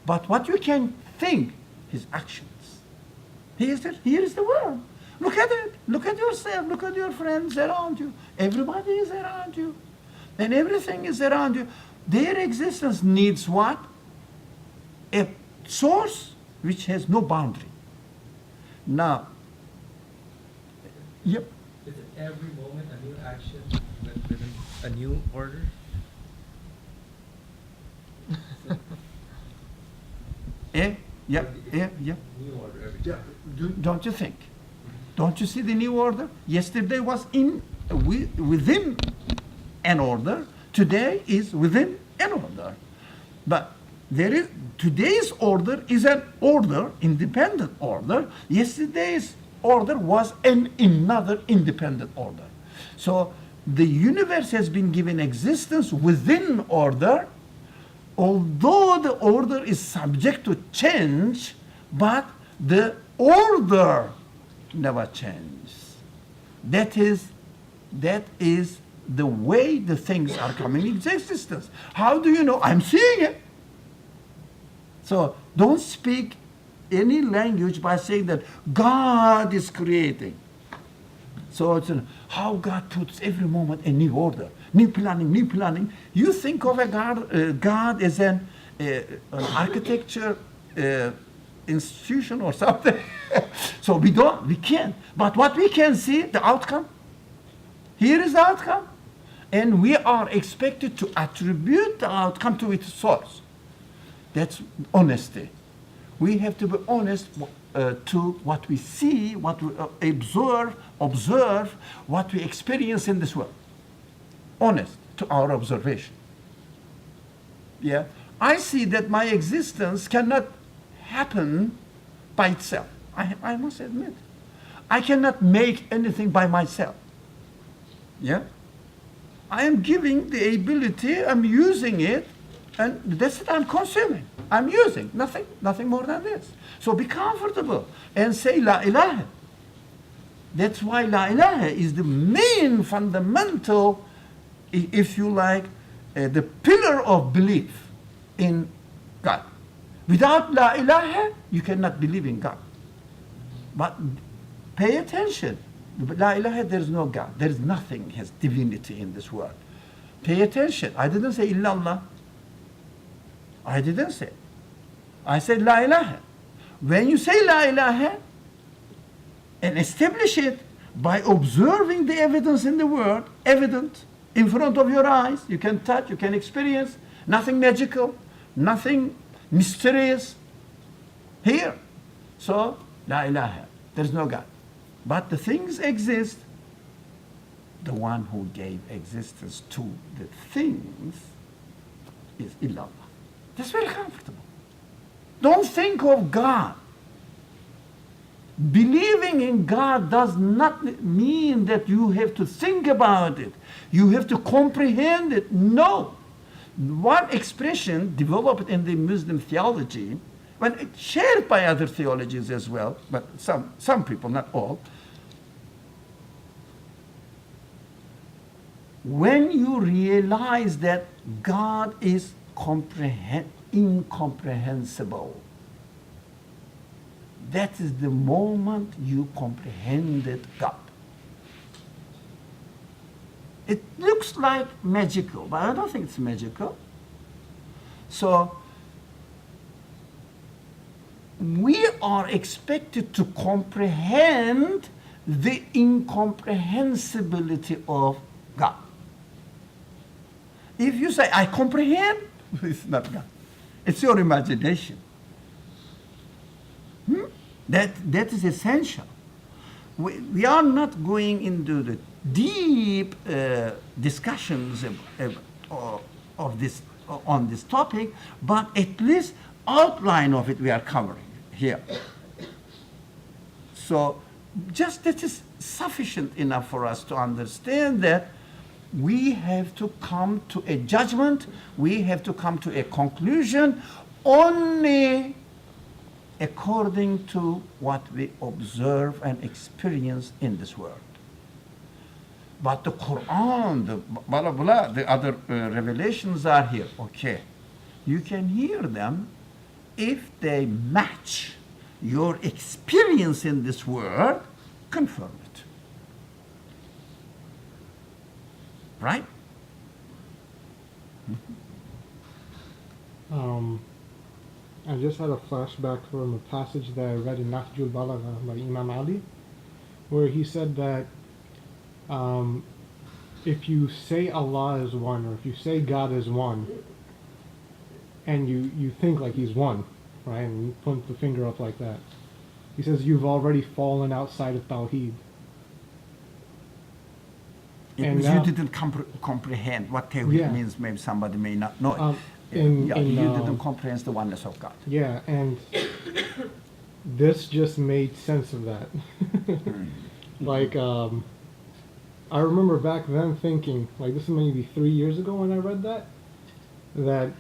But what you can think, His actions. Here is the world. Look at it. Look at yourself. Look at your friends around you. Everybody is around you. And everything is around you. Their existence needs what? A source which has no boundary. Now, yep. Is it every moment a new action within a new order? Yeah. New order every time. Don't you think? Don't you see the new order? Yesterday was within an order. Today is within an order. But today's order is an order, independent order. Yesterday's order was another independent order. So the universe has been given existence within order, although the order is subject to change, but the order never changes. That is the way the things are coming into existence. How do you know? I'm seeing it. So don't speak any language by saying that God is creating. So it's how God puts every moment a new order, new planning. You think of a God as an architecture institution or something. So we can't. But what we can see, the outcome. Here is the outcome. And we are expected to attribute the outcome to its source. That's honesty. We have to be honest to what we see, what we observe, what we experience in this world. Honest to our observation. Yeah, I see that my existence cannot happen by itself. I must admit. I cannot make anything by myself. Yeah? I am giving the ability, I'm using it, and that's it I'm consuming. I'm using, nothing more than this. So be comfortable and say La ilaha. That's why La ilaha is the main fundamental, if you like, the pillar of belief in God. Without La ilaha, you cannot believe in God. But pay attention. La ilaha, there is no God. There is nothing has divinity in this world. Pay attention. I didn't say illallah. I didn't say. I said La ilaha. When you say La ilaha and establish it by observing the evidence in the world, evident in front of your eyes, you can touch, you can experience, nothing magical, nothing mysterious here. So, La ilaha. There's no God. But the things exist. The one who gave existence to the things is illallah. That's very comfortable. Don't think of God Believing in God does not mean that you have to think about it. You have to comprehend it. No. One expression developed in the Muslim theology, but it's shared by other theologies as well, but some people, not all. When you realize that God is incomprehensible, that is the moment you comprehended God. It looks like magical, but I don't think it's magical. So we are expected to comprehend the incomprehensibility of God. If you say, I comprehend, it's not God. It's your imagination. That is essential. We are not going into the deep discussions of this on this topic, but at least outline of it we are covering here. So just that is sufficient enough for us to understand that we have to come to a judgment, we have to come to a conclusion only according to what we observe and experience in this world. But the Quran, the blah, blah, blah, the other revelations are here. Okay. You can hear them if they match your experience in this world, confirm it. Right? I just had a flashback from a passage that I read in Nahjul Balagha by Imam Ali, where he said that if you say Allah is one, or if you say God is one, and you think like he's one, right, and you point the finger up like that, he says you've already fallen outside of Tawheed. And you didn't comprehend what Tawheed means. Maybe somebody may not know it. You didn't comprehend the oneness of God. Yeah, and this just made sense of that. Like, I remember back then thinking, like, this is maybe 3 years ago when I read that it's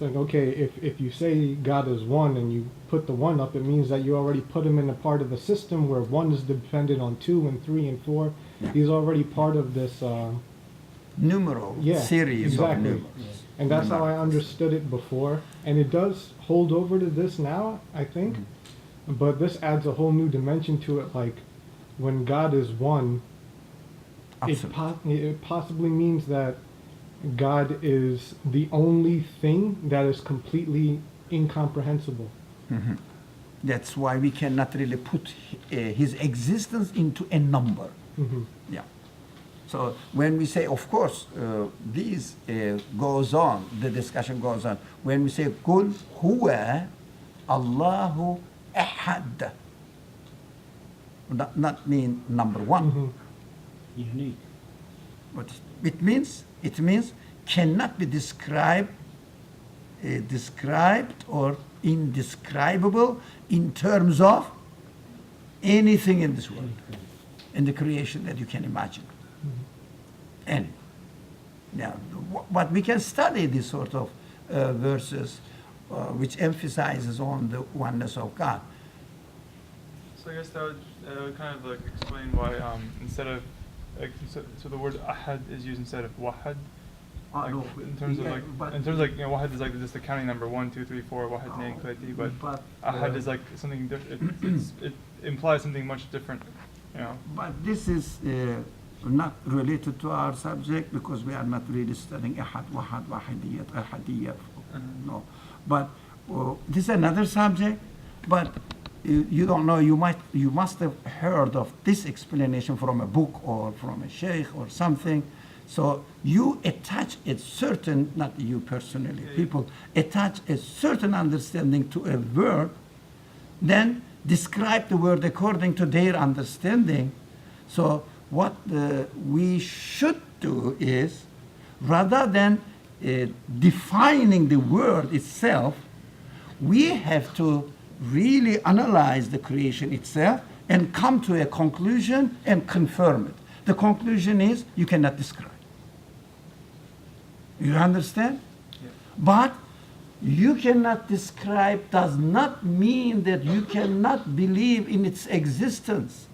like, okay, if you say God is one and you put the one up, it means that you already put him in a part of the system where one is dependent on 2 and 3 and 4. Yeah. He's already part of this numeral series exactly. of numerals. Yes. And that's how I understood it before. And it does hold over to this now, I think. Mm-hmm. But this adds a whole new dimension to it. Like, when God is one, it possibly means that God is the only thing that is completely incomprehensible. Mm-hmm. That's why we cannot really put his existence into a number. Mm-hmm. Yeah. So when we say, of course, this goes on, the discussion goes on. When we say, Qul huwa Allahu ahad, not mean number one. Mm-hmm. Unique. What it means? It means cannot be described or indescribable in terms of anything in this world, in the creation that you can imagine. And now, but we can study this sort of verses which emphasizes on the oneness of God. So I guess that would kind of like explain why instead of like so the word ahad is used instead of wahad. Like, No, in terms of like wahad is like just the counting number 1, 2, 3, 4 wahad nain kalati, but ahad is like something different. It implies something much different, you know. But this is not related to our subject because we are not really studying ahad, wahad, wahidiyat, ahadiyat. No, but this is another subject. But you don't know. You must have heard of this explanation from a book or from a sheikh or something. So you attach a certain, not you personally, people attach a certain understanding to a word, then describe the word according to their understanding. So what we should do is, rather than defining the word itself, we have to really analyze the creation itself and come to a conclusion and confirm it. The conclusion is you cannot describe. You understand? Yeah. But you cannot describe does not mean that you cannot believe in its existence.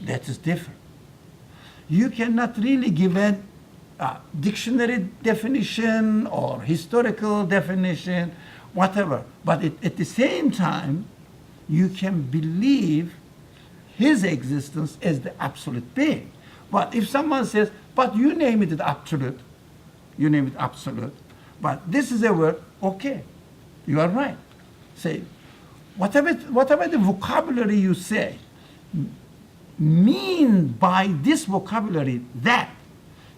That is different. You cannot really give a dictionary definition or historical definition, whatever. But at the same time, you can believe his existence as the absolute being. But if someone says, but you name it absolute, you name it absolute, but this is a word, okay, you are right. Say, whatever the vocabulary you say, mean by this vocabulary that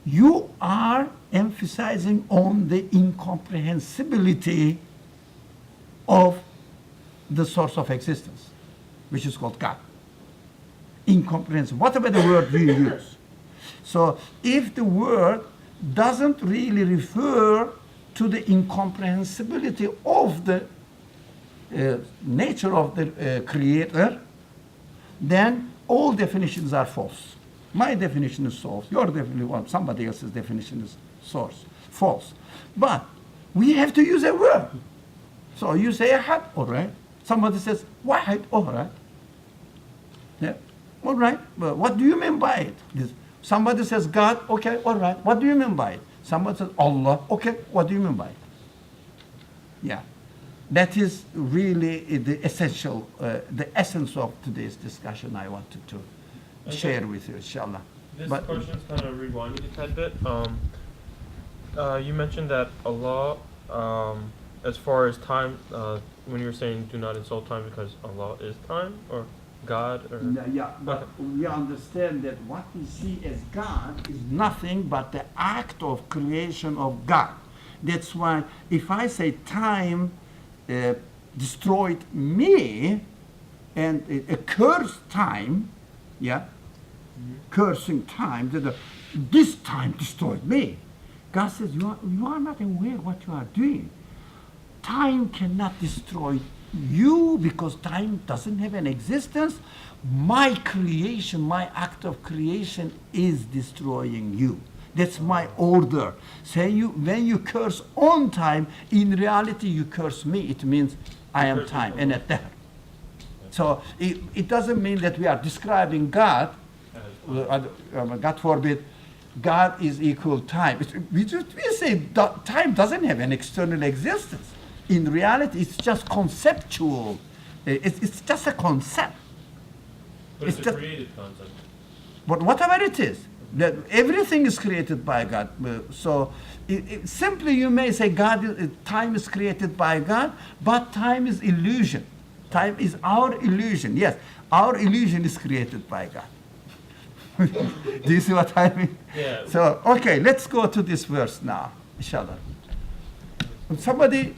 you are emphasizing on the incomprehensibility of the source of existence, which is called God. Incomprehensible, whatever the word you use. So if the word doesn't really refer to the incomprehensibility of the nature of the creator, then all definitions are false. My definition is false. Your definition, well, somebody else's definition is false. But we have to use a word. So you say ahad, all right. Somebody says wahid, all right. Yeah, all right. But what do you mean by it? Somebody says God, okay, all right. What do you mean by it? Somebody says Allah, okay, what do you mean by it? Yeah. That is really the essential, the essence of today's discussion I wanted to share with you, inshallah. This But- question's kind of rewinding a tad bit. You mentioned that Allah, as far as time, when you were saying do not insult time because Allah is time, or God, or Yeah, but we understand that what we see as God is nothing but the act of creation of God. That's why if I say time destroyed me and a cursed time, yeah, cursing time, this time destroyed me. God says, you are not aware what you are doing. Time cannot destroy you because time doesn't have an existence. My creation, my act of creation is destroying you. That's my order. Say when you curse on time, in reality you curse me. It means I am time and at that. So it doesn't mean that we are describing God. God forbid, God is equal time. We say time doesn't have an external existence. In reality, it's just conceptual. It's just a concept. but it's it's a just- created concept. But whatever it is, that everything is created by God. So simply you may say time is created by God, but time is illusion. Time is our illusion. Yes, our illusion is created by God. Do you see what I mean? Yeah. So, okay, let's go to this verse now, inshallah. Somebody,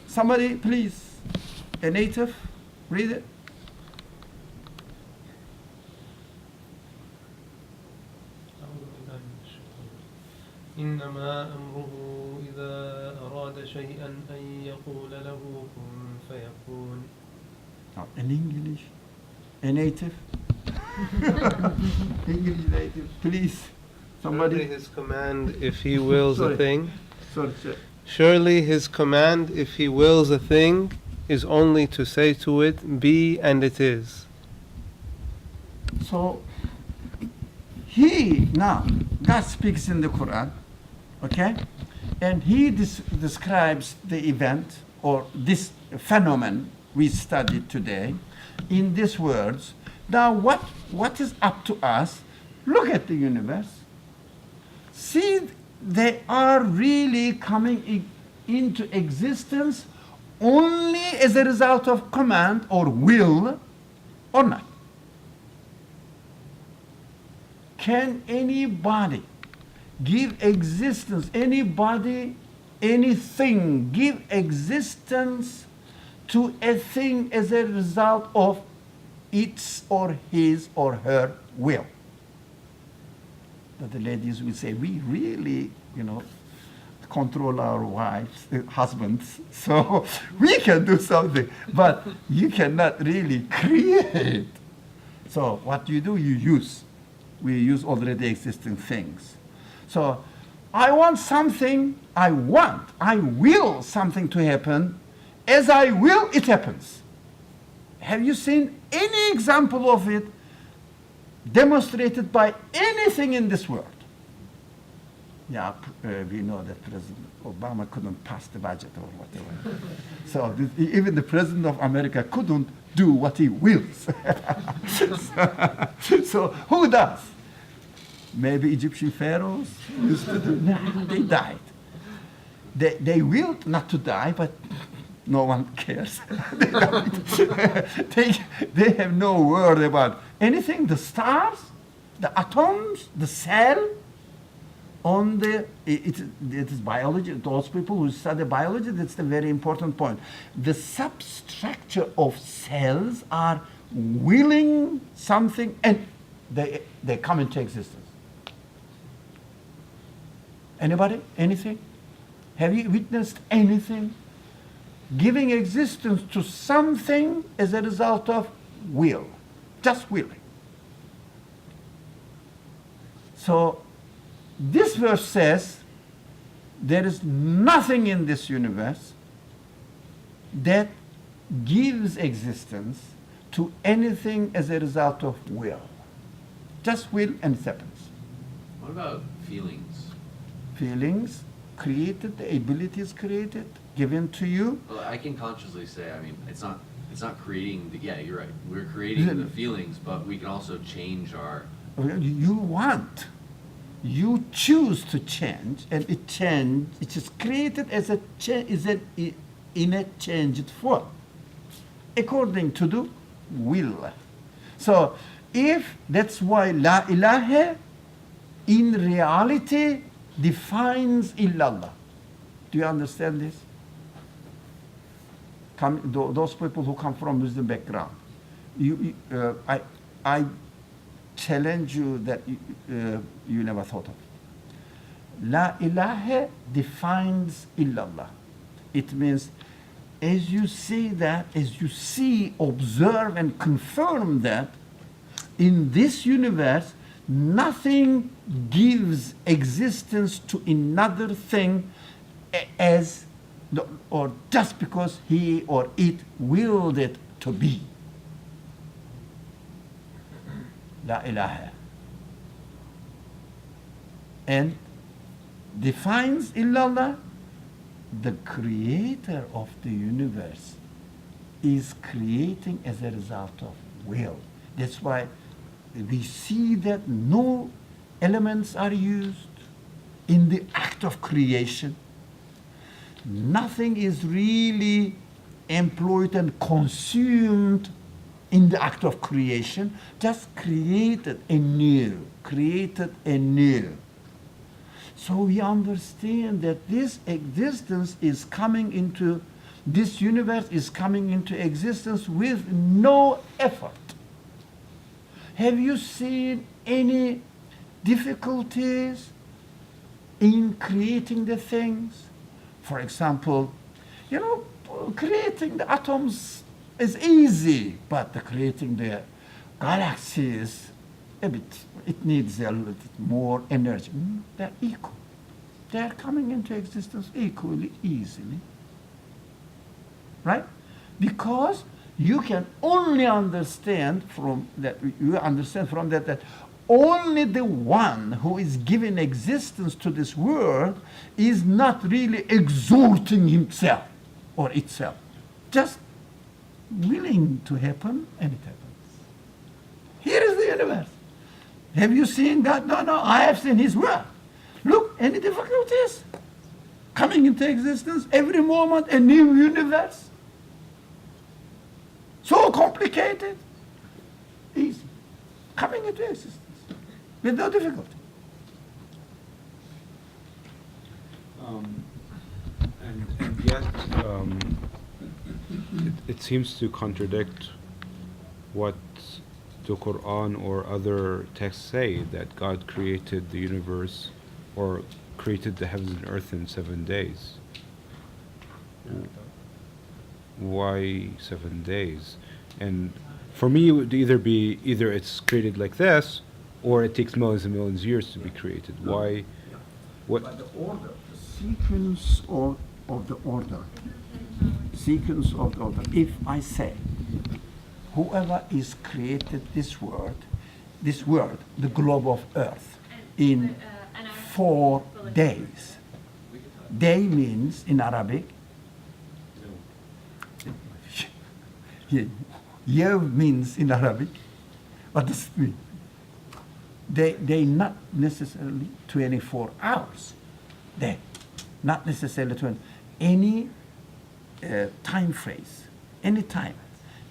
please, a native, read it. إنما أمره إذا أراد شيئا أن يقول له كن فيكون. Now, in English, a native. English native, please. Surely Somebody. his command, if he wills Sorry. a thing. Sorry, sir. Surely his command, if he wills a thing, is only to say to it, be, and it is. So, now, God speaks in the Quran, okay? And he describes the event or this phenomenon we studied today in these words. Now, what is up to us? Look at the universe. See, they are really coming into existence only as a result of command or will or not. Can anybody give existence, anything, give existence to a thing as a result of its or his or her will? But the ladies will say, we really, control our wives, husbands, so we can do something, but you cannot really create. So what you do, we use already existing things. So I want something, I will something to happen. As I will, it happens. Have you seen any example of it demonstrated by anything in this world? Yeah, we know that President Obama couldn't pass the budget or whatever. So even the President of America couldn't do what he wills. So who does? Maybe Egyptian pharaohs used to do. No, they died. They willed not to die, but no one cares. They died. They have no word about anything. The stars, the atoms, the cell. It is biology. Those people who study biology, that's the very important point. The substructure of cells are willing something, and they come into existence. Anybody? Anything? Have you witnessed anything? Giving existence to something as a result of will. Just willing. So, this verse says, there is nothing in this universe that gives existence to anything as a result of will. Just will and it happens. What about feelings? Feelings created, the ability is created, given to you. Well, I can consciously say, I mean, it's not creating the, yeah, you're right. We're creating the feelings, but we can also change our... You choose to change, and it is created as in a changed form, according to the will. So, that's why La ilaha in reality defines illallah. Do you understand this? Those people who come from Muslim background, I challenge you that you never thought of. La ilaha defines illallah. It means as you see, observe and confirm that in this universe, nothing gives existence to another thing or just because he or it willed it to be. La ilaha. And defines illallah, the creator of the universe is creating as a result of will. That's why we see that no elements are used in the act of creation. Nothing is really employed and consumed in the act of creation, just created anew. So we understand that this existence is coming into, this universe is coming into existence with no effort. Have you seen any difficulties in creating the things? For example, creating the atoms is easy, but creating the galaxies, it needs a little bit more energy. They're equal. They're coming into existence equally easily. Right? Because you can only understand from that, that only the one who is giving existence to this world is not really exalting himself or itself. Just willing to happen, and it happens. Here is the universe. Have you seen God? No, I have seen His work. Look, any difficulties? Coming into existence, every moment a new universe. So complicated. Easy. Coming into existence with no difficulty. And yet, it seems to contradict what the Quran or other texts say, that God created the universe or created the heavens and earth in 7 days. Why 7 days? And for me, it would either it's created like this, or it takes millions and millions of years to be created. Why? What? But the order, the sequence of the order, sequence of the order. If I say, whoever is created this world, the globe of Earth, in 4 days. Day means in Arabic. Year means in Arabic. What does it mean? They not necessarily 24 hours. They not necessarily 20. Any time phrase, any time.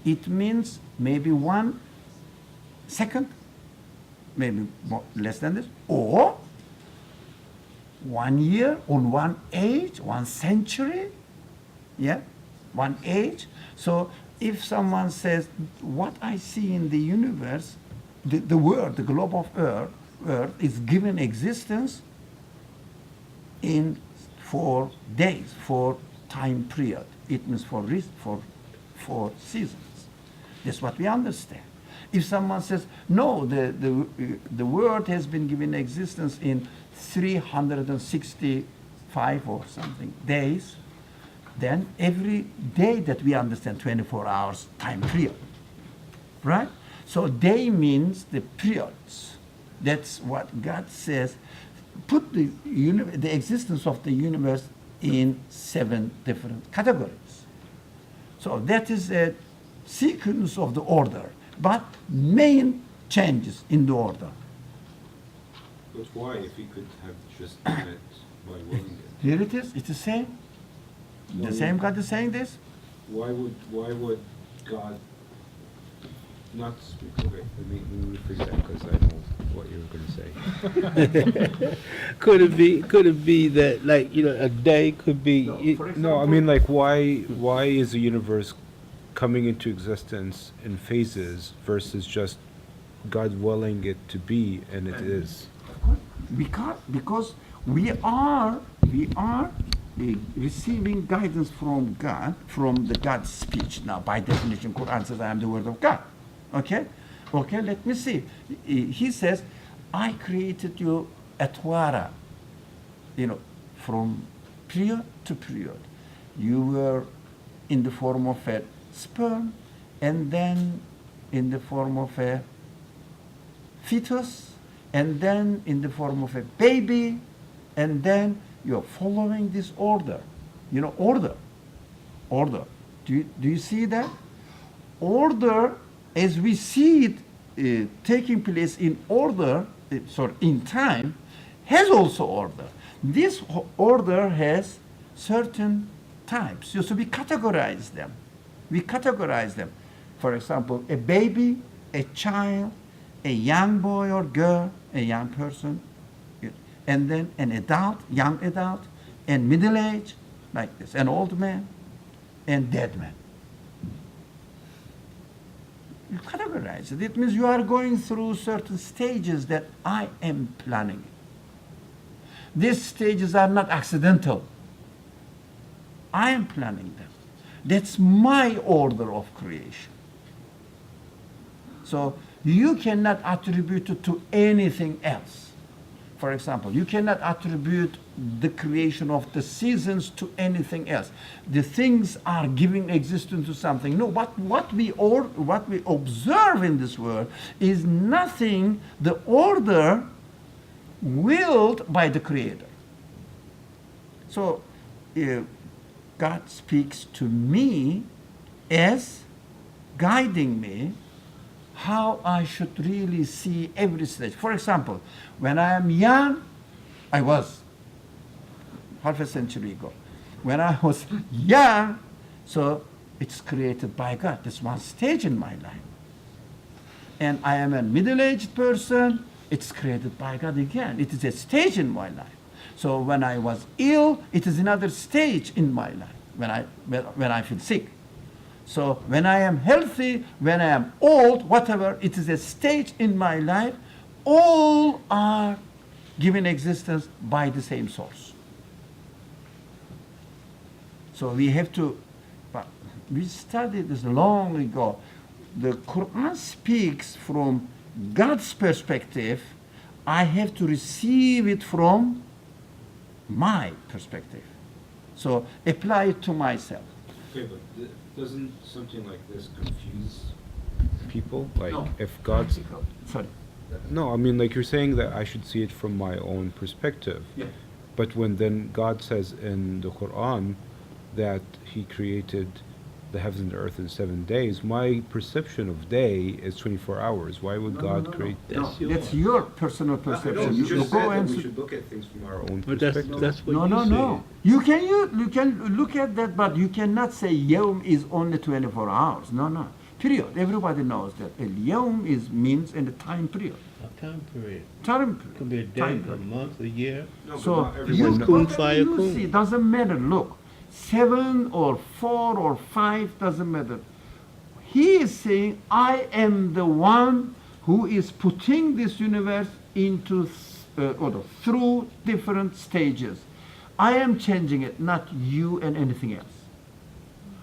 It means maybe 1 second, maybe more, less than this, or 1 year, on 1 age, 1 century, yeah, 1 age. So if someone says, what I see in the universe, the world, the globe of Earth is given existence in 4 days, 4 time period. It means for 4 seasons. That's what we understand. If someone says, no, the world has been given existence in 365 or something days, then every day that we understand 24 hours time period, right? So day means the periods. That's what God says. Put the existence of the universe in 7 different categories. So that is a sequence of the order, but main changes in the order. But why, if he could have just done it by willing it? Here it is. It's the same. The same God is saying this. Why would God not speak? Okay, let me rephrase that because I know what you were going to say. Could it be that, like, a day could be? No, I mean, like, why is the universe coming into existence in phases versus just God willing it to be, and it is? Because we are receiving guidance from God, from the God's speech. Now, by definition, Quran says, I am the word of God. Okay, let me see. He says, I created you atwara, from period to period. You were in the form of a sperm, and then in the form of a fetus, and then in the form of a baby, and then you're following this order. Order. Do you see that? Order, as we see it taking place in order, in time, has also order. This order has certain types. So we categorize them. For example, a baby, a child, a young boy or girl, a young person, and then an adult, young adult, and middle age, like this, an old man, and dead man. You categorize it. It means you are going through certain stages that I am planning. These stages are not accidental. I am planning them. That's my order of creation. So you cannot attribute it to anything else. For example, you cannot attribute the creation of the seasons to anything else. The things are giving existence to something. No, what we observe in this world is nothing the order willed by the Creator. So God speaks to me as guiding me how I should really see every stage. For example, when I am young, I was half a century ago. When I was young, so it's created by God. That's one stage in my life. And I am a middle-aged person, it's created by God again. It is a stage in my life. So when I was ill, it is another stage in my life, when I feel sick. So when I am healthy, when I am old, whatever, it is a stage in my life. All are given existence by the same source. So we have to, but we studied this long ago. The Quran speaks from God's perspective. I have to receive it from my perspective. So apply it to myself. Okay, but doesn't something like this confuse people? Like No. if God's Sorry. no, I mean like you're saying that I should see it from my own perspective. Yeah. But when then God says in the Quran that He created the heavens and the earth in 7 days, my perception of day is 24 hours. Why would God create? That's your personal perception. You just go said that and we s- should look at things from our own But perspective. that's what No, you no, said. no. You can look at that, but you cannot say Yawm is only 24 hours. No, no. Period. Everybody knows that a Yawm is means in the time period. A time period. Time period. Could be a day, Time a period. month, a year. No, but So not you, everyone knows. Kun whatever you fayakun. see doesn't matter. Look, 7 or 4 or 5 doesn't matter. He is saying, I am the one who is putting this universe into through different stages. I am changing it, not you and anything else.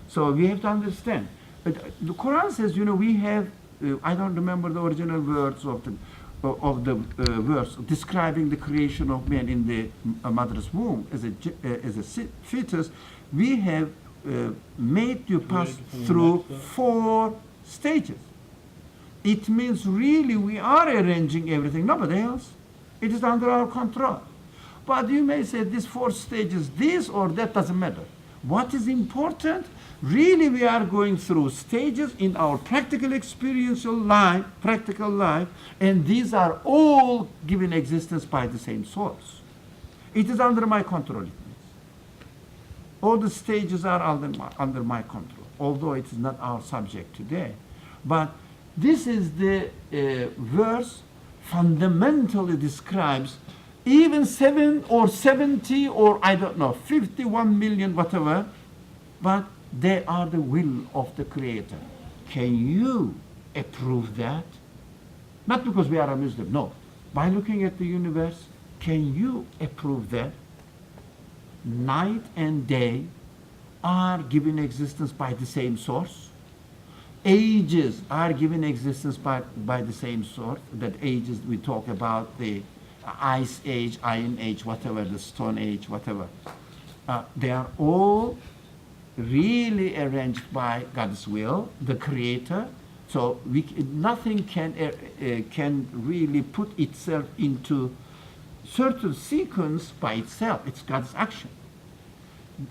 So we have to understand. But the Quran says, we have, I don't remember the original words of the verse describing the creation of man in the mother's womb as a fetus. We have made you pass through 4 stages. It means really we are arranging everything, nobody else. It is under our control. But you may say these 4 stages, this or that doesn't matter. What is important? Really we are going through stages in our practical experiential life, practical life, and these are all given existence by the same source. It is under my control. All the stages are under my control, although it is not our subject today. But this is the verse fundamentally describes even 7 or 70 or I don't know, 51 million, whatever, but they are the will of the Creator. Can you approve that? Not because we are a Muslim, no. By looking at the universe, can you approve that? Night and day are given existence by the same source. Ages are given existence by the same source. That ages we talk about, the Ice Age, Iron Age, whatever, the Stone Age, whatever. They are all really arranged by God's will, the Creator. So nothing can really put itself into certain sequence by itself. It's God's action.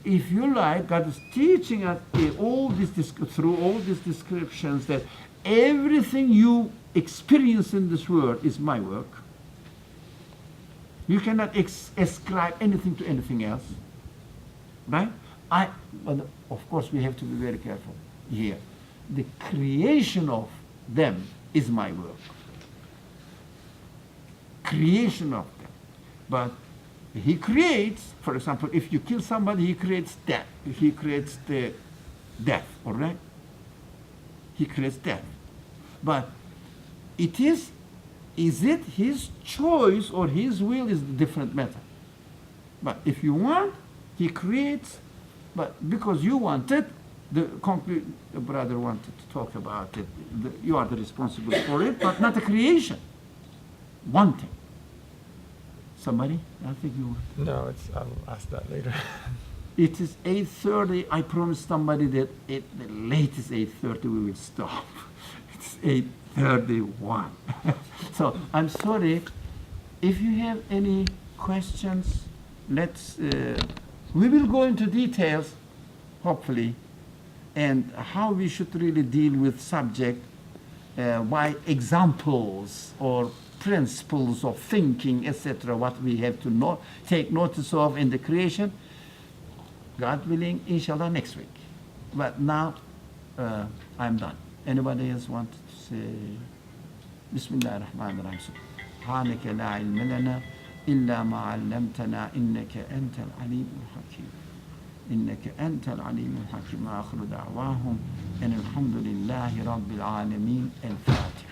If you like, God is teaching us through all these descriptions that everything you experience in this world is my work. You cannot ascribe anything to anything else, right? But of course, we have to be very careful here. The creation of them is my work. Creation of them. But He creates, for example, if you kill somebody, He creates death. He creates the death, all right? He creates death. But is it His choice or His will is a different matter. But if you want, He creates, but because you want it, the brother wanted to talk about it. You are the responsible for it, but not the creation. Wanting. Somebody? I think you. No, I'll ask that later. It is 8:30. I promised somebody that at the latest 8:30 we will stop. It's 8:31. So I'm sorry. If you have any questions, we will go into details, hopefully, and how we should really deal with subject by examples or principles of thinking, etc., what we have to take notice of in the creation. God willing, inshallah, next week. But now, I'm done. Anybody else want to say? Bismillah ar-Rahman ar-Rahim. سبحانك لا علم لنا إلا ما علمتنا إنك أنت العليم الحكيم إنك أنت العليم الحكيم آخر دعواهم أن الحمد لله رب العالمين الفاتحة